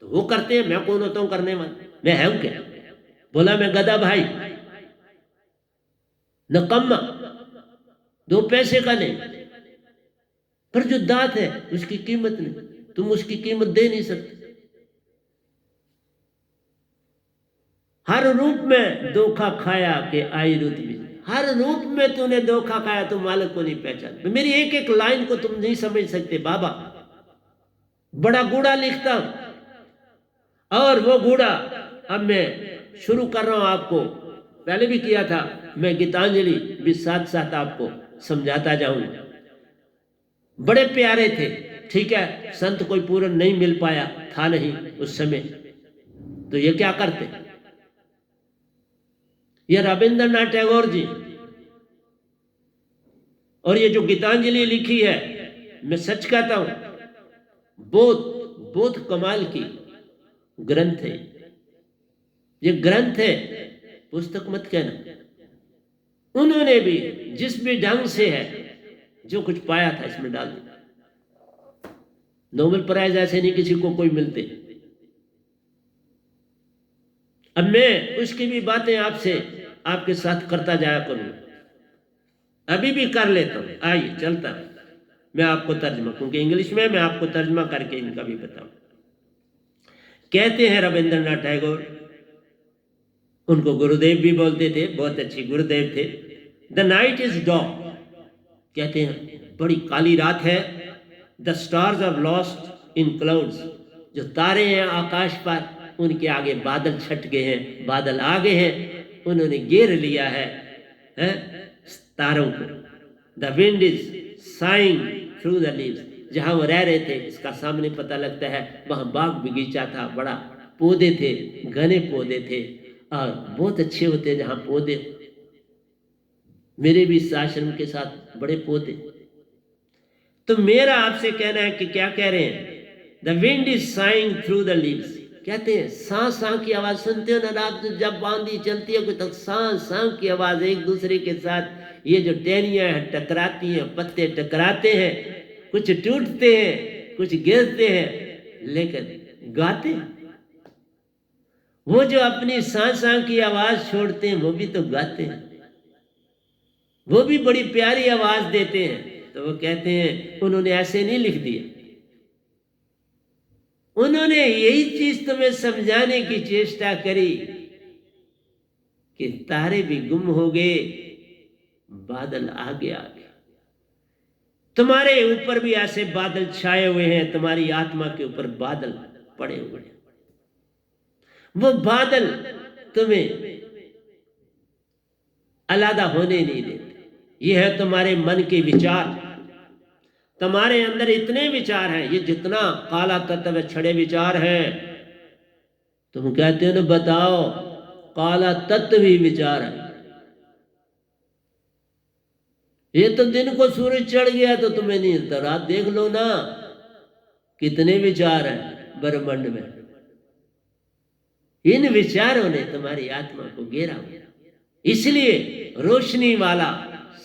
तो वो करते हैं। मैं कौन होता हूं करने वाला? मैं है क्या? बोला मैं गधा भाई, नकम्मा, 2 पैसे का नहीं, पर जो दात है उसकी कीमत नहीं, तुम उसकी कीमत दे नहीं सकते। हर रूप में धोखा खाया कि आई रुत भी, हर रूप में तूने धोखा खाया, तुम मालिक को नहीं पहचान। मेरी एक एक लाइन को तुम नहीं समझ सकते बाबा। बड़ा गूढ़ा लिखता हूं, और वो गूढ़ा अब मैं शुरू कर रहा हूं आपको, पहले भी किया था। मैं गीतांजलि भी साथ साथ आपको समझाता जाऊंगा। बड़े प्यारे थे, ठीक है, संत कोई पूर्ण नहीं मिल पाया था नहीं उस समय, तो ये क्या करते? ये रविंद्रनाथ टैगोर जी, और ये जो गीतांजलि लिखी है, मैं सच कहता हूं, बहुत कमाल की ग्रंथ है। ये ग्रंथ है, पुस्तक मत कहना। उन्होंने भी जिस भी ढंग से है, जो कुछ पाया था इसमें डाल दिया। नोबेल प्राइज ऐसे नहीं किसी को कोई मिलते। अब मैं उसकी भी बातें आपसे आपके साथ करता जाया करूंगा, अभी भी कर लेता हूं। आइए चलता हूं, मैं आपको तर्जमा, क्योंकि इंग्लिश में, मैं आपको तर्जमा करके इनका भी बताऊं। कहते हैं रविंद्रनाथ टैगोर, उनको गुरुदेव भी बोलते थे, बहुत अच्छे गुरुदेव थे। द नाइट इज डार्क, कहते हैं बड़ी काली रात है। The stars are lost in clouds, जो तारे हैं आकाश पर, उनके आगे बादल छट गए हैं, बादल आ गए हैं, उन्होंने घेर लिया है तारों को। The wind is saying through the leaves, जहाँ वो रह रहे थे इसका सामने पता लगता है वहाँ बाग बगीचा था, बड़ा पौधे थे, घने पौधे थे और बहुत अच्छे होते जहाँ पौधे। मेरे भी इस आश्रम के साथ बड़े पौधे। तो मेरा आपसे कहना है कि क्या कह रहे हैं, the wind is saying through the leaves. कहते हैं सांस सांस की आवाज सुनते हो ना, रात जब आंधी चलती है तो सांस सांस की आवाज एक दूसरे के साथ, ये जो टहनियां हैं टकराती हैं, पत्ते टकराते हैं, कुछ टूटते हैं कुछ गिरते हैं, लेकिन गाते हैं। वो जो अपनी सांस सांस की आवाज छोड़ते हैं वो भी तो गाते हैं, वो भी बड़ी प्यारी आवाज देते हैं। तो वो कहते हैं उन्होंने ऐसे नहीं लिख दिया, उन्होंने यही चीज तुम्हें समझाने की चेष्टा करी कि तारे भी गुम हो गए, बादल आगे आ गया। तुम्हारे ऊपर भी ऐसे बादल छाए हुए हैं, तुम्हारी आत्मा के ऊपर बादल पड़े हुए हैं। वो बादल तुम्हें अलग होने नहीं देते। ये है तुम्हारे मन के विचार। तुम्हारे अंदर इतने विचार हैं, ये जितना काला तत्व है, छड़े विचार हैं। तुम कहते हो ना बताओ, काला तत्व ही विचार है। ये तो दिन को सूरज चढ़ गया तो तुम्हें नहीं हिलता, रात देख लो ना कितने विचार हैं ब्रह्मांड में। इन विचारों ने तुम्हारी आत्मा को घेरा हुआ। इसलिए रोशनी वाला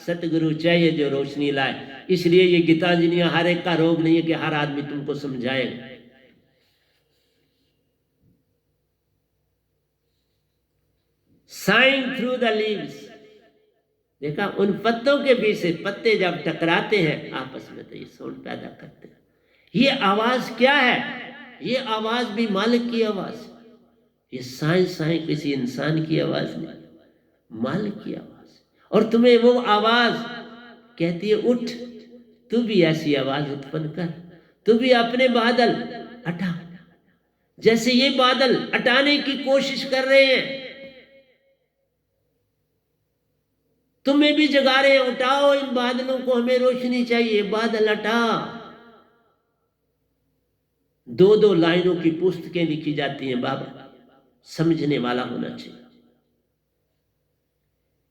सतगुरु चाहिए जो रोशनी लाए। इसलिए ये गीतांजलि हर एक का रोग नहीं है कि हर आदमी तुमको समझाएगा। साइंग थ्रू द लीव्स, देखा उन पत्तों के बीच से पत्ते जब टकराते हैं आपस में तो ये साउंड पैदा करते हैं। ये आवाज क्या है? ये आवाज भी मालिक की आवाज। ये साई किसी इंसान की आवाज नहीं, मालिक की आवाज। और तुम्हें वो आवाज कहती है उठ, तू भी ऐसी आवाज उत्पन्न कर, तू भी अपने बादल हटा। जैसे ये बादल हटाने की कोशिश कर रहे हैं, तुम्हें भी जगा रहे हैं, उठाओ इन बादलों को, हमें रोशनी चाहिए, बादल हटा। दो दो लाइनों की पुस्तकें लिखी जाती हैं बाबा, समझने वाला होना चाहिए।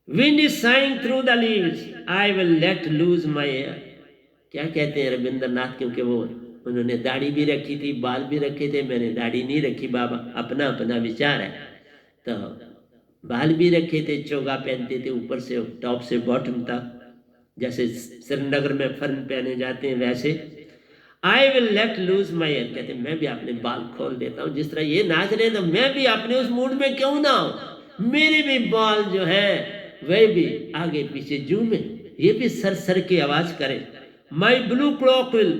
Wind is saying through the leaves, I will let lose my air. क्या कहते हैं रविंद्रनाथ, क्योंकि वो उन्होंने दाढ़ी भी रखी थी, बाल भी रखे थे, मैंने दाढ़ी नहीं रखी बाबा, अपना अपना विचार है। तो बाल भी रखे थे, चोगा पहनते थे ऊपर से टॉप से बॉटम तक, जैसे श्रीनगर में फर्न पहने जाते हैं वैसे। I will let lose my air, कहते मैं भी अपने बाल खोल देता हूँ। जिस तरह ये नाच रहे हैं तो मैं भी अपने उस मूड में क्यों ना हूं, मेरे भी बाल जो है वह भी आगे पीछे झूमे, ये भी सर सर की आवाज करे। My blue cloak will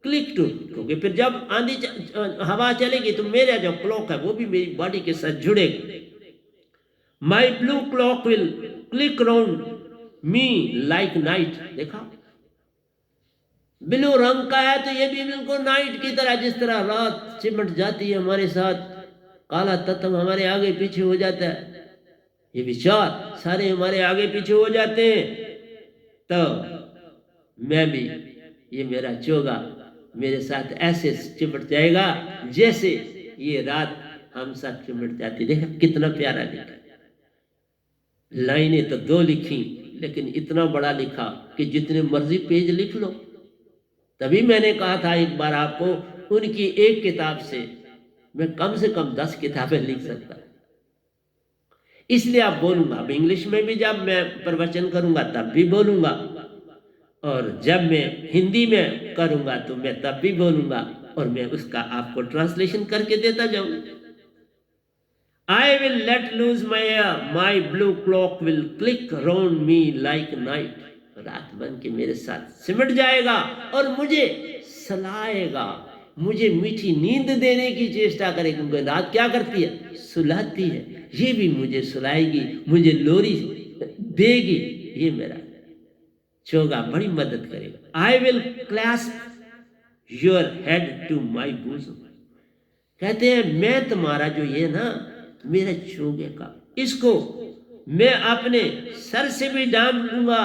click to, क्योंकि फिर जब आंधी हवा चलेगी तो मेरा जो क्लॉक है वो भी मेरी बॉडी के साथ जुड़ेगा। My blue cloak will click round me like night. देखा ब्लू रंग का है तो ये भी बिल्कुल नाइट की तरह, जिस तरह रात चिमट जाती है हमारे साथ, काला तत्व हमारे आगे पीछे हो जाता है, ये विचार सारे हमारे आगे पीछे हो जाते हैं। तो मैं भी, ये मेरा चोगा मेरे साथ ऐसे चिमट जाएगा जैसे ये रात हम साथ चिमट जाती। देखा कितना प्यारा लिखा, लाइनें तो दो लिखी लेकिन इतना बड़ा लिखा कि जितने मर्जी पेज लिख लो। तभी मैंने कहा था एक बार आपको, उनकी एक किताब से मैं कम से कम 10 किताबें लिख सकता। इसलिए आप बोलूंगा, अब इंग्लिश में भी जब मैं प्रवचन करूंगा तब भी बोलूंगा, और जब मैं हिंदी में करूंगा तो मैं तब भी बोलूंगा, और मैं उसका आपको ट्रांसलेशन करके देता जाऊंगा। I will let lose my air, my blue cloak will click round me like night. रात बन के मेरे साथ सिमट जाएगा और मुझे सुलाएगा, मुझे मीठी नींद देने की चेष्टा करेगी, क्योंकि रात क्या करती है, सुलाती है। ये भी मुझे सुलाएगी, मुझे लोरी देगी, ये मेरा चोगा बड़ी मदद करेगा। I will clasp your head to my bosom. कहते हैं मैं तुम्हारा जो ये ना मेरे चोगे का, इसको मैं अपने सर से भी डांप लूंगा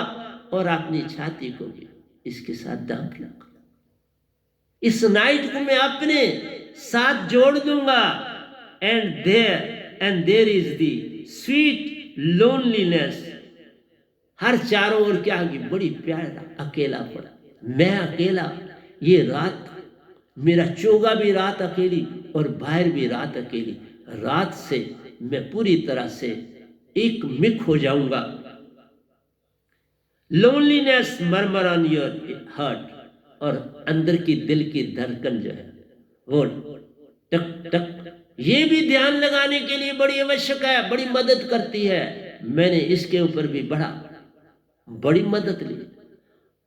और अपनी छाती को भी। इसके साथ दाखिला करो। इस नाइट को मैं अपने साथ जोड़ दूंगा। And there is the sweet loneliness. हर चारों ओर क्या होगी, बड़ी प्यारा अकेला पड़ा, मैं अकेला, ये रात, मेरा चोगा भी रात अकेली और बाहर भी रात अकेली। रात से मैं पूरी तरह से एक मिक हो जाऊंगा। लोनलीनेस मरमर ऑन योर हार्ट, और अंदर की दिल की धड़कन जो है वो टक टक, ये भी ध्यान लगाने के लिए बड़ी आवश्यक है, बड़ी मदद करती है। मैंने इसके ऊपर भी बड़ी मदद ली।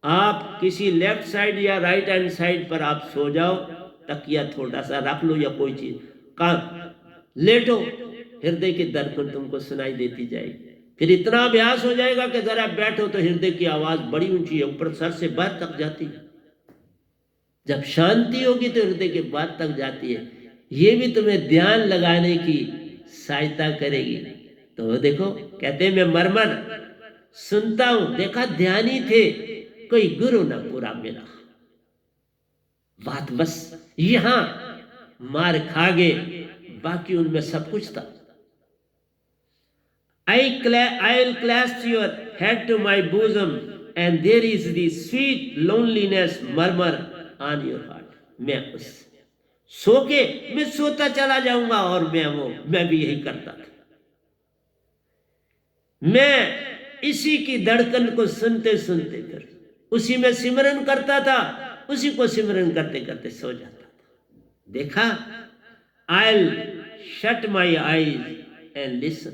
आप किसी लेफ्ट साइड या राइट हैंड साइड पर आप सो जाओ, तकिया थोड़ा सा रख लो या कोई चीज, काम लेटो, हृदय की धड़कन तुमको सुनाई देती जाएगी। फिर इतना अभ्यास हो जाएगा कि जरा बैठो तो हृदय की आवाज बड़ी ऊंची है, ऊपर सर से बाहर तक जाती है। जब शांति होगी तो हृदय के बाद तक जाती है। ये भी तुम्हें ध्यान लगाने की सहायता करेगी। तो देखो, कहते हैं मैं मरमर सुनता हूं, देखा ध्यानी थे, कोई गुरु ना पूरा मेरा। बात बस यहां मार खा गए, बाकी उनमें सब कुछ था। I'll clasp your head to my bosom and there is the sweet loneliness murmur on your heart. मैं उस सो के मैं सोता चला जाऊंगा, और मैं भी यही करता था। मैं इसी की धड़कन को सुनते सुनते फिर उसी में सिमरन करता था, उसी को सिमरन करते करते सो जाता था। देखा, I'll shut my eyes and listen.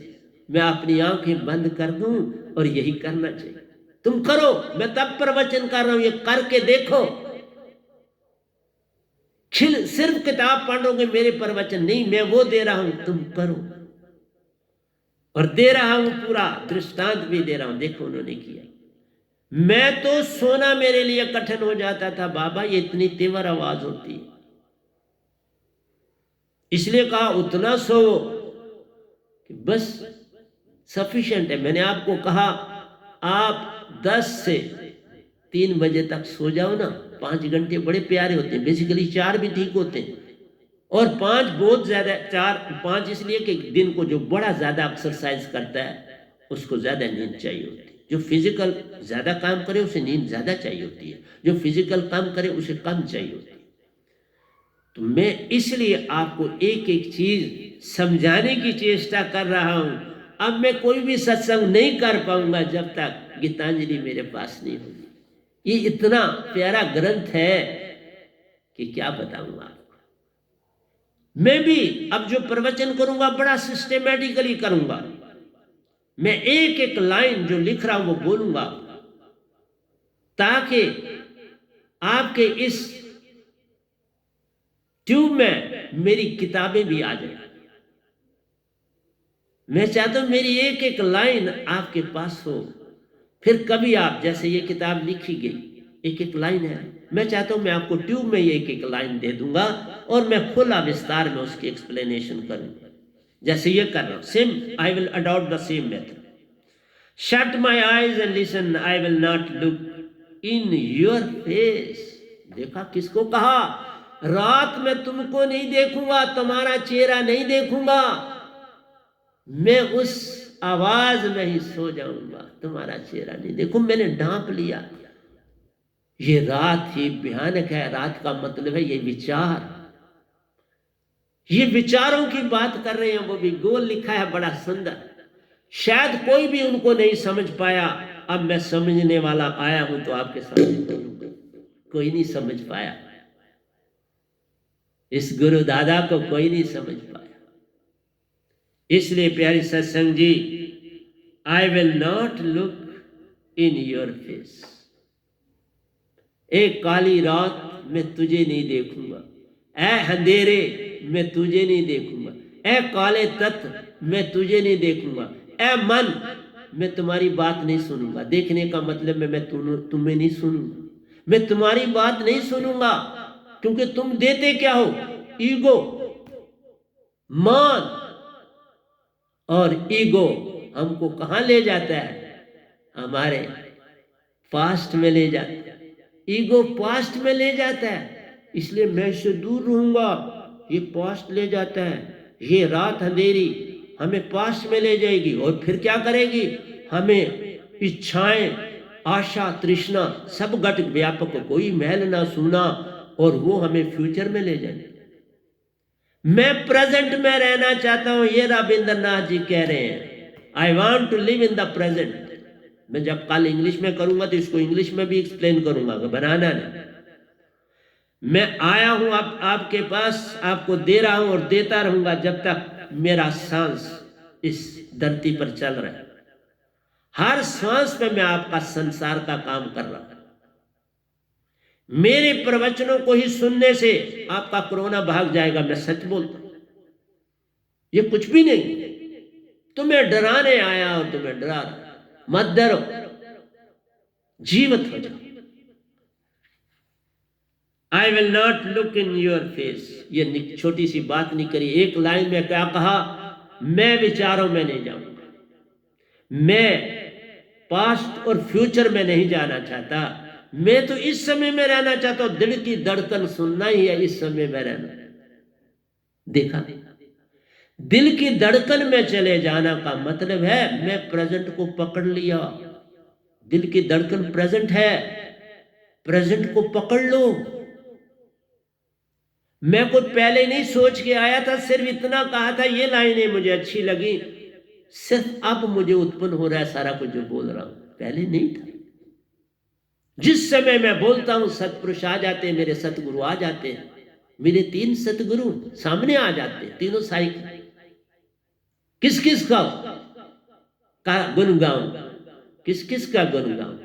मैं अपनी आंखें बंद कर दूं और यही करना चाहिए। तुम करो, मैं तब प्रवचन कर रहा हूं, ये करके देखो। सिर्फ किताब पढ़ोगे मेरे प्रवचन नहीं, मैं वो दे रहा हूं, तुम करो। और दे रहा हूं पूरा दृष्टांत भी दे रहा हूं, देखो उन्होंने किया। मैं तो सोना मेरे लिए कठिन हो जाता था बाबा, ये इतनी तेवर आवाज होती है। इसलिए कहा उतना सो कि बस सफिशिएंट है। मैंने आपको कहा आप 10 से 3 बजे तक सो जाओ ना, 5 घंटे बड़े प्यारे होते हैं। बेसिकली 4 भी ठीक होते हैं, और 5 बहुत ज्यादा। 4-5 इसलिए कि दिन को जो बड़ा ज्यादा एक्सरसाइज करता है उसको ज्यादा नींद चाहिए होती है। जो फिजिकल ज्यादा काम करे उसे नींद ज्यादा चाहिए होती है, जो फिजिकल काम करे उसे कम चाहिए होती है। तो मैं इसलिए आपको एक एक चीज समझाने की चेष्टा कर रहा हूं। अब मैं कोई भी सत्संग नहीं कर पाऊंगा जब तक गीतांजलि मेरे पास नहीं होगी। ये इतना प्यारा ग्रंथ है कि क्या बताऊंगा आपको। मैं भी अब जो प्रवचन करूंगा बड़ा सिस्टेमेटिकली करूंगा। मैं एक एक लाइन जो लिख रहा हूं वो बोलूंगा, ताकि आपके इस ट्यूब में मेरी किताबें भी आ जाए। मैं चाहता हूं मेरी एक एक लाइन आपके पास हो। फिर कभी आप, जैसे ये किताब लिखी गई एक एक लाइन है, मैं चाहता हूं मैं आपको ट्यूब में ये एक एक लाइन दे दूंगा और मैं खुला विस्तार में उसकी एक्सप्लेनेशन करूंगा, जैसे ये कर रहा हूं। Same, I will adopt the same method. Shut my eyes and listen, I will not look in your face. देखा, किसको कहा? रात में तुमको नहीं देखूंगा, तुम्हारा चेहरा नहीं देखूंगा, मैं उस आवाज में ही सो जाऊंगा, तुम्हारा चेहरा नहीं देखूं। मैंने ढांप लिया, ये रात ही भयानक है। रात का मतलब है ये विचार, ये विचारों की बात कर रहे हैं। वो भी गोल लिखा है, बड़ा सुंदर। शायद कोई भी उनको नहीं समझ पाया। अब मैं समझने वाला आया हूं तो आपके सामने बोलूंगा। कोई नहीं समझ पाया, इस गुरु दादा को कोई नहीं समझ पाया। इसलिए प्यारी सत्संग जी, I will not look in your face. एक काली रात मैं तुझे नहीं देखूंगा, ऐ अंधेरे मैं तुझे नहीं देखूंगा, ऐ काले तत्व मैं तुझे नहीं देखूंगा, ऐ मन मैं तुम्हारी बात नहीं सुनूंगा। देखने का मतलब मैं तुम्हें नहीं सुनूंगा, मैं तुम्हारी बात नहीं सुनूंगा, क्योंकि तुम देते क्या हो? ईगो, मान। और ईगो हमको कहां ले जाता है? हमारे पास्ट में ले जाता है। ईगो पास्ट में ले जाता है, इसलिए मैं इससे दूर रहूंगा, ये पास्ट ले जाता है। ये रात अंधेरी हमें पास्ट में ले जाएगी और फिर क्या करेगी, हमें इच्छाएं, आशा, तृष्णा सब घट व्यापक, कोई महल ना सुना, और वो हमें फ्यूचर में ले जाएगी। मैं प्रेजेंट में रहना चाहता हूं, ये रविंद्रनाथ जी कह रहे हैं, I want to live in the present. मैं जब कल इंग्लिश में करूंगा तो इसको इंग्लिश में भी एक्सप्लेन करूंगा, बनाना नहीं। मैं आया हूं आपके पास, आपको दे रहा हूं और देता रहूंगा जब तक मेरा सांस इस धरती पर चल रहा है। हर सांस में मैं आपका संसार का काम कर रहा हूं। मेरे प्रवचनों को ही सुनने से आपका कोरोना भाग जाएगा, मैं सच बोलता हूं। ये कुछ भी नहीं, तुम्हें डराने आया और तुम्हें डरा रहा। मत डरो, जीवित हो जाओ। आई will not look in your face, ये छोटी सी बात नहीं करी, एक लाइन में क्या कहा, मैं विचारों में नहीं जाऊंगा, मैं पास्ट और फ्यूचर में नहीं जाना चाहता, मैं तो इस समय में रहना चाहता हूं। दिल की धड़कन सुनना ही है, इस समय में रहना। देखा, दिल की धड़कन में चले जाना का मतलब है मैं प्रेजेंट को पकड़ लिया। दिल की धड़कन प्रेजेंट है, प्रेजेंट को पकड़ लो। मैं कुछ पहले नहीं सोच के आया था, सिर्फ इतना कहा था, ये लाइनें मुझे अच्छी लगी, सिर्फ अब मुझे उत्पन्न हो रहा है सारा कुछ जो बोल रहा हूं, पहले नहीं था। जिस समय मैं बोलता हूं सतपुरुष आ जाते हैं, मेरे सतगुरु आ जाते हैं, मेरे 3 सतगुरु सामने आ जाते हैं, तीनों साइकिल। किस किस का गुण गाऊं, किस किस का गुण गाऊं।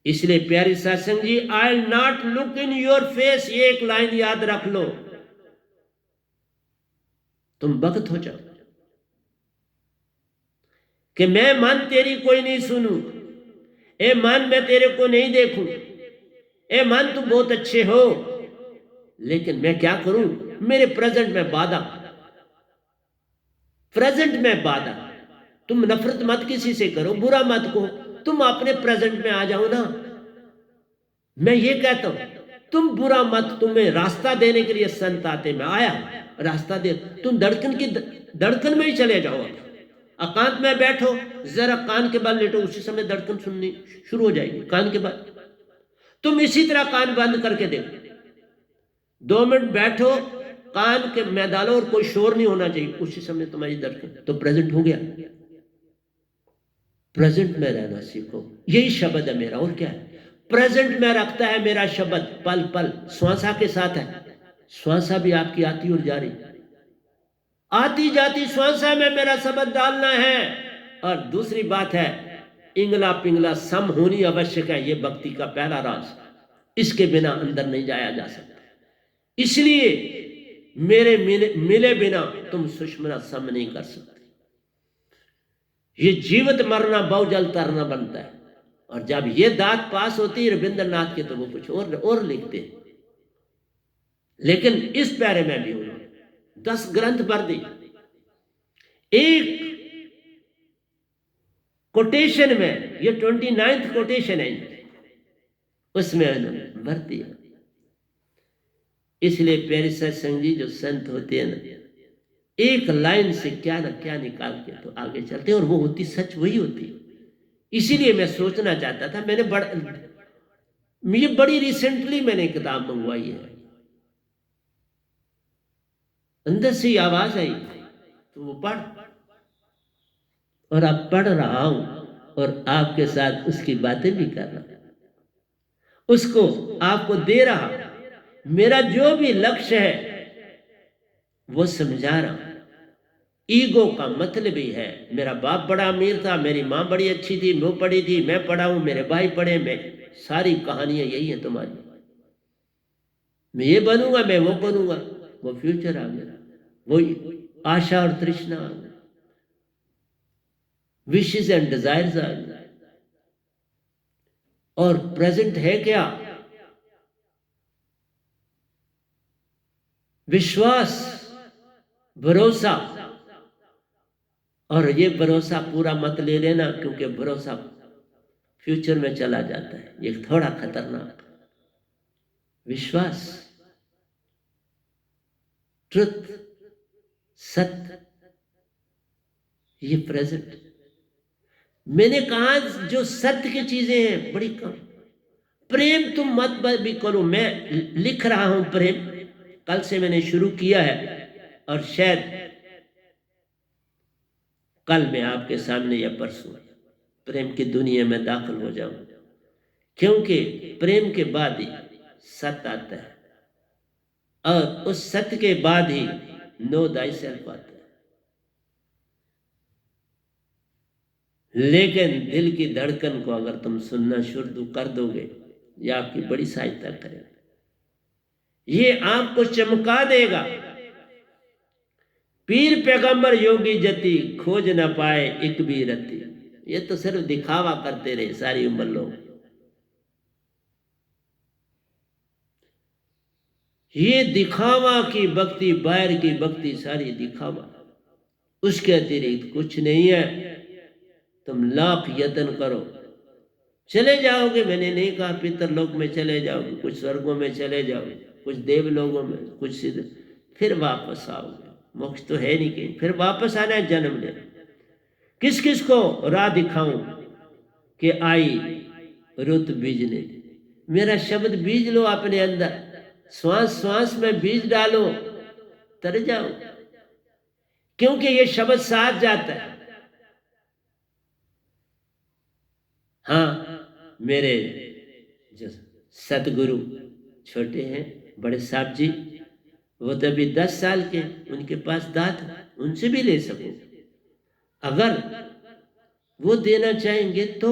इसलिए प्यारी सत्संग जी, I not look in your face, ये एक लाइन याद रख लो, तुम भक्त हो जाओ कि मैं मन तेरी कोई नहीं सुनूं, ए मन मैं तेरे को नहीं देखूं, ए मन तुम बहुत अच्छे हो, लेकिन मैं क्या करूं, मेरे प्रेजेंट में बाधा, प्रेजेंट में बाधा। तुम नफरत मत किसी से करो, बुरा मत कहो, तुम अपने प्रेजेंट में आ जाओ ना। मैं ये कहता हूं, तुम बुरा मत, तुम्हें रास्ता देने के लिए संत आते, मैं आया रास्ता दे, तुम धड़कन की धड़कन में ही चले जाओ। एकांत में बैठो, जरा कान के बल लेटो, उसी समय धड़कन सुननी शुरू हो जाएगी कान के बल। तुम इसी तरह कान बंद करके देखो, 2 मिनट बैठो, कान के में डालो और कोई शोर नहीं होना चाहिए, उसी समय तुम्हारी धड़कन, तो प्रेजेंट हो गया। प्रेजेंट में रहना सीखो, यही शब्द है मेरा, और क्या है। प्रेजेंट में रखता है मेरा शब्द, पल पल श्वासा के साथ है, श्वासा भी आपकी आती और जा रही, आती जाती श्वासा में मेरा शब्द डालना है। और दूसरी बात है, इंगला पिंगला सम होनी आवश्यक है, ये भक्ति का पहला राज, इसके बिना अंदर नहीं जाया जा सकता। इसलिए मेरे मिले बिना तुम सुषमना सम नहीं कर सकते। ये जीवित मरना बहुजल तरना बनता है। और जब ये दात पास होती है रविंद्रनाथ के, तो वो कुछ और लिखते हैं। लेकिन इस प्यारे में भी उन्होंने 10 ग्रंथ भर दी। एक कोटेशन में, ये 29th कोटेशन है, उसमें उन्होंने भर दिया। इसलिए प्यारे सत्संग जी, जो संत होते हैं ना, एक लाइन से क्या ना क्या निकाल के तो आगे चलते हैं, और वो होती सच वही होती। इसीलिए मैं सोचना चाहता था, ये बड़ी रिसेंटली मैंने किताब मंगवाई है, अंदर से आवाज आई तो वो पढ़, और अब पढ़ रहा हूं और आपके साथ उसकी बातें भी कर रहा हूं, उसको आपको दे रहा। मेरा जो भी लक्ष्य है वो समझा रहा हूं। ईगो का मतलब ही है, मेरा बाप बड़ा अमीर था, मेरी माँ बड़ी अच्छी थी, वो पढ़ी थी, मैं पढ़ा हूं, मेरे भाई पढ़े, मैं, सारी कहानियां यही है तुम्हारी। मैं ये बनूंगा, मैं वो बनूंगा, वो फ्यूचर आ गया, वही आशा और तृष्णा आ गई, विशेस एंड डिजायर्स आ गई। और प्रेजेंट है क्या, विश्वास, भरोसा। और ये भरोसा पूरा मत ले लेना, क्योंकि भरोसा फ्यूचर में चला जाता है। ये थोड़ा खतरनाक। विश्वास, ट्रुथ, सत्य, ये प्रेजेंट। मैंने कहा जो सत्य की चीजें हैं बड़ी कम। प्रेम तुम मत भी करो, मैं लिख रहा हूं प्रेम, कल से मैंने शुरू किया है और शायद कल मैं आपके सामने या परसों प्रेम की दुनिया में दाखिल हो जाऊं, क्योंकि प्रेम के बाद ही सत्य आता है और उस सत्य के बाद ही नो दाई सेल्फ आता है। लेकिन दिल की धड़कन को अगर तुम सुनना शुरू कर दोगे, ये आपकी बड़ी सहायता करेगा, ये आपको चमका देगा। पीर पैगंबर योगी जति, खोज न पाए एक भी रति। ये तो सिर्फ दिखावा करते रहे सारी उम्र लोग। ये दिखावा की भक्ति, बाहर की भक्ति सारी दिखावा, उसके अतिरिक्त कुछ नहीं है। तुम लाख यत्न करो, चले जाओगे। मैंने नहीं कहा पितरलोक में चले जाओगे, कुछ स्वर्गों में चले जाओगे, कुछ देवलोकों में, कुछ सिद्ध, फिर वापस आओगे। मोक्ष तो है नहीं कहीं, फिर वापस आना है जन्म ले। किस किस को राह दिखाऊं कि आई रुत बीजने। मेरा शब्द बीज लो अपने अंदर, श्वास श्वास में बीज डालो, तर जाओ, क्योंकि ये शब्द साथ जाता है। हाँ, मेरे जो सतगुरु छोटे हैं, बड़े साहब जी, वो तो अभी 10 साल के, उनके पास दात, उनसे भी ले सको अगर वो देना चाहेंगे तो।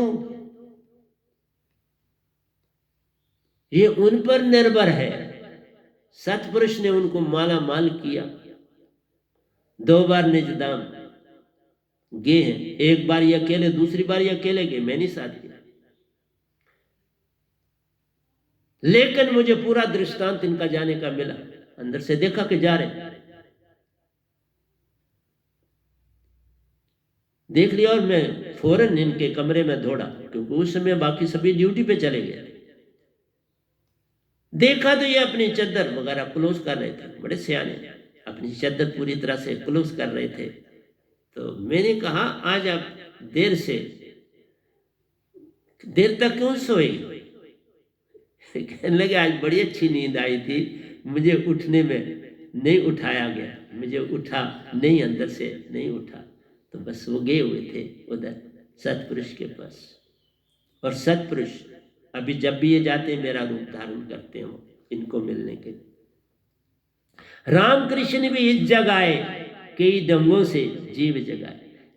ये उन पर निर्भर है। सतपुरुष ने उनको माला माल किया। 2 बार निज धाम गए हैं, एक बार ये अकेले, दूसरी बार ये अकेले गए, मैं नहीं साथ गया। लेकिन मुझे पूरा दृष्टांत इनका जाने का मिला, अंदर से देखा कि जा रहे, देख लिया और मैं फौरन इनके कमरे में दौड़ा, क्योंकि उस समय बाकी सभी ड्यूटी पे चले गए। देखा तो ये अपनी चद्दर वगैरह क्लोज कर रहे थे, बड़े सियाने, अपनी चद्दर पूरी तरह से क्लोज कर रहे थे। तो मैंने कहा आज आप देर तक क्यों सोए? कहने लगे आज बड़ी अच्छी नींद आई थी, मुझे उठने में नहीं उठाया गया, मुझे उठा नहीं, अंदर से नहीं उठा। तो बस वो गए हुए थे उधर सतपुरुष के पास। और सतपुरुष अभी जब भी ये जाते हैं मेरा रूप धारण करते हैं इनको मिलने के लिए। रामकृष्ण भी इस जगाए कई ढंगों से जीव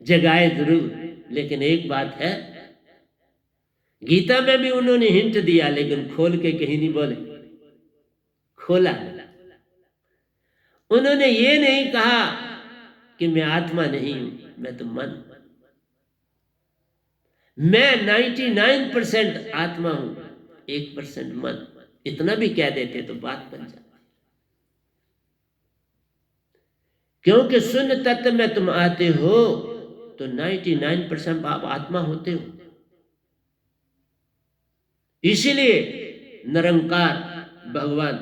जगाए जरूर, लेकिन एक बात है, गीता में भी उन्होंने हिंट दिया, लेकिन खोल के कहीं नहीं बोले, खोला। उन्होंने ये नहीं कहा कि मैं आत्मा नहीं हूं, मैं तो मन, मैं 99% आत्मा हूं, 1% मन। इतना भी कह देते तो बात बन जाती। क्योंकि शून्य तत्व में तुम आते हो तो 99% आप आत्मा होते हो। इसीलिए निरंकार भगवान,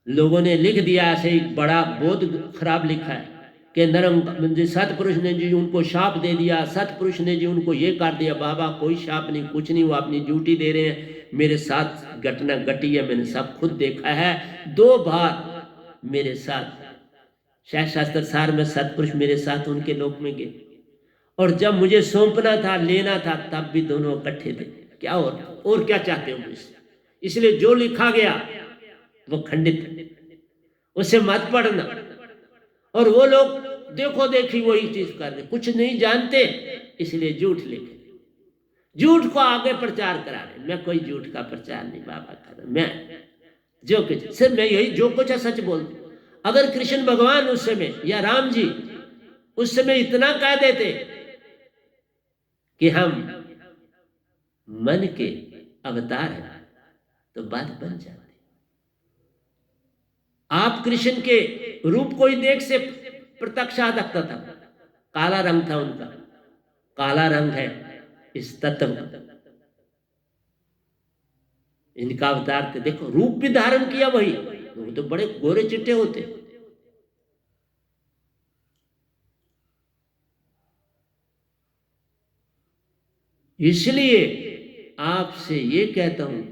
लोगों ने लिख दिया ऐसे ही, बड़ा बहुत खराब लिखा है कि निरंकार सतपुरुष ने जी उनको शाप दे दिया, सतपुरुष ने जी उनको ये कर दिया। बाबा कोई शाप नहीं, कुछ नहीं, वो अपनी ड्यूटी दे रहे हैं। मेरे साथ घटना घटी है, मैंने सब खुद देखा है। 2 बार मेरे साथ शास्त्र सार में सतपुरुष मेरे साथ उनके लोक में गए, और जब मुझे सौंपना था, लेना था, तब भी दोनों इकट्ठे थे। क्या और क्या चाहते हो मुझसे? इसलिए जो लिखा गया वो खंडित, उसे मत पढ़ना। और वो लोग देखो देखी वही चीज कर रहे, कुछ नहीं जानते, इसलिए झूठ लिखे, झूठ को आगे प्रचार करा रहे। मैं कोई झूठ का प्रचार नहीं बाबा कर रहा, मैं जो कुछ सिर्फ मैं यही जो कुछ है सच बोलती। अगर कृष्ण भगवान उस समय या राम जी उस समय इतना कह देते कि हम मन के अवतार हैं, तो बात बन जाती। आप कृष्ण के रूप को ही देख से प्रत्यक्ष आ सकता था। काला रंग था उनका, काला रंग है इस तत्व का, इनका अवतार थे, देखो रूप भी धारण किया वही, वो तो बड़े गोरे चिट्टे होते। इसलिए आपसे ये कहता हूं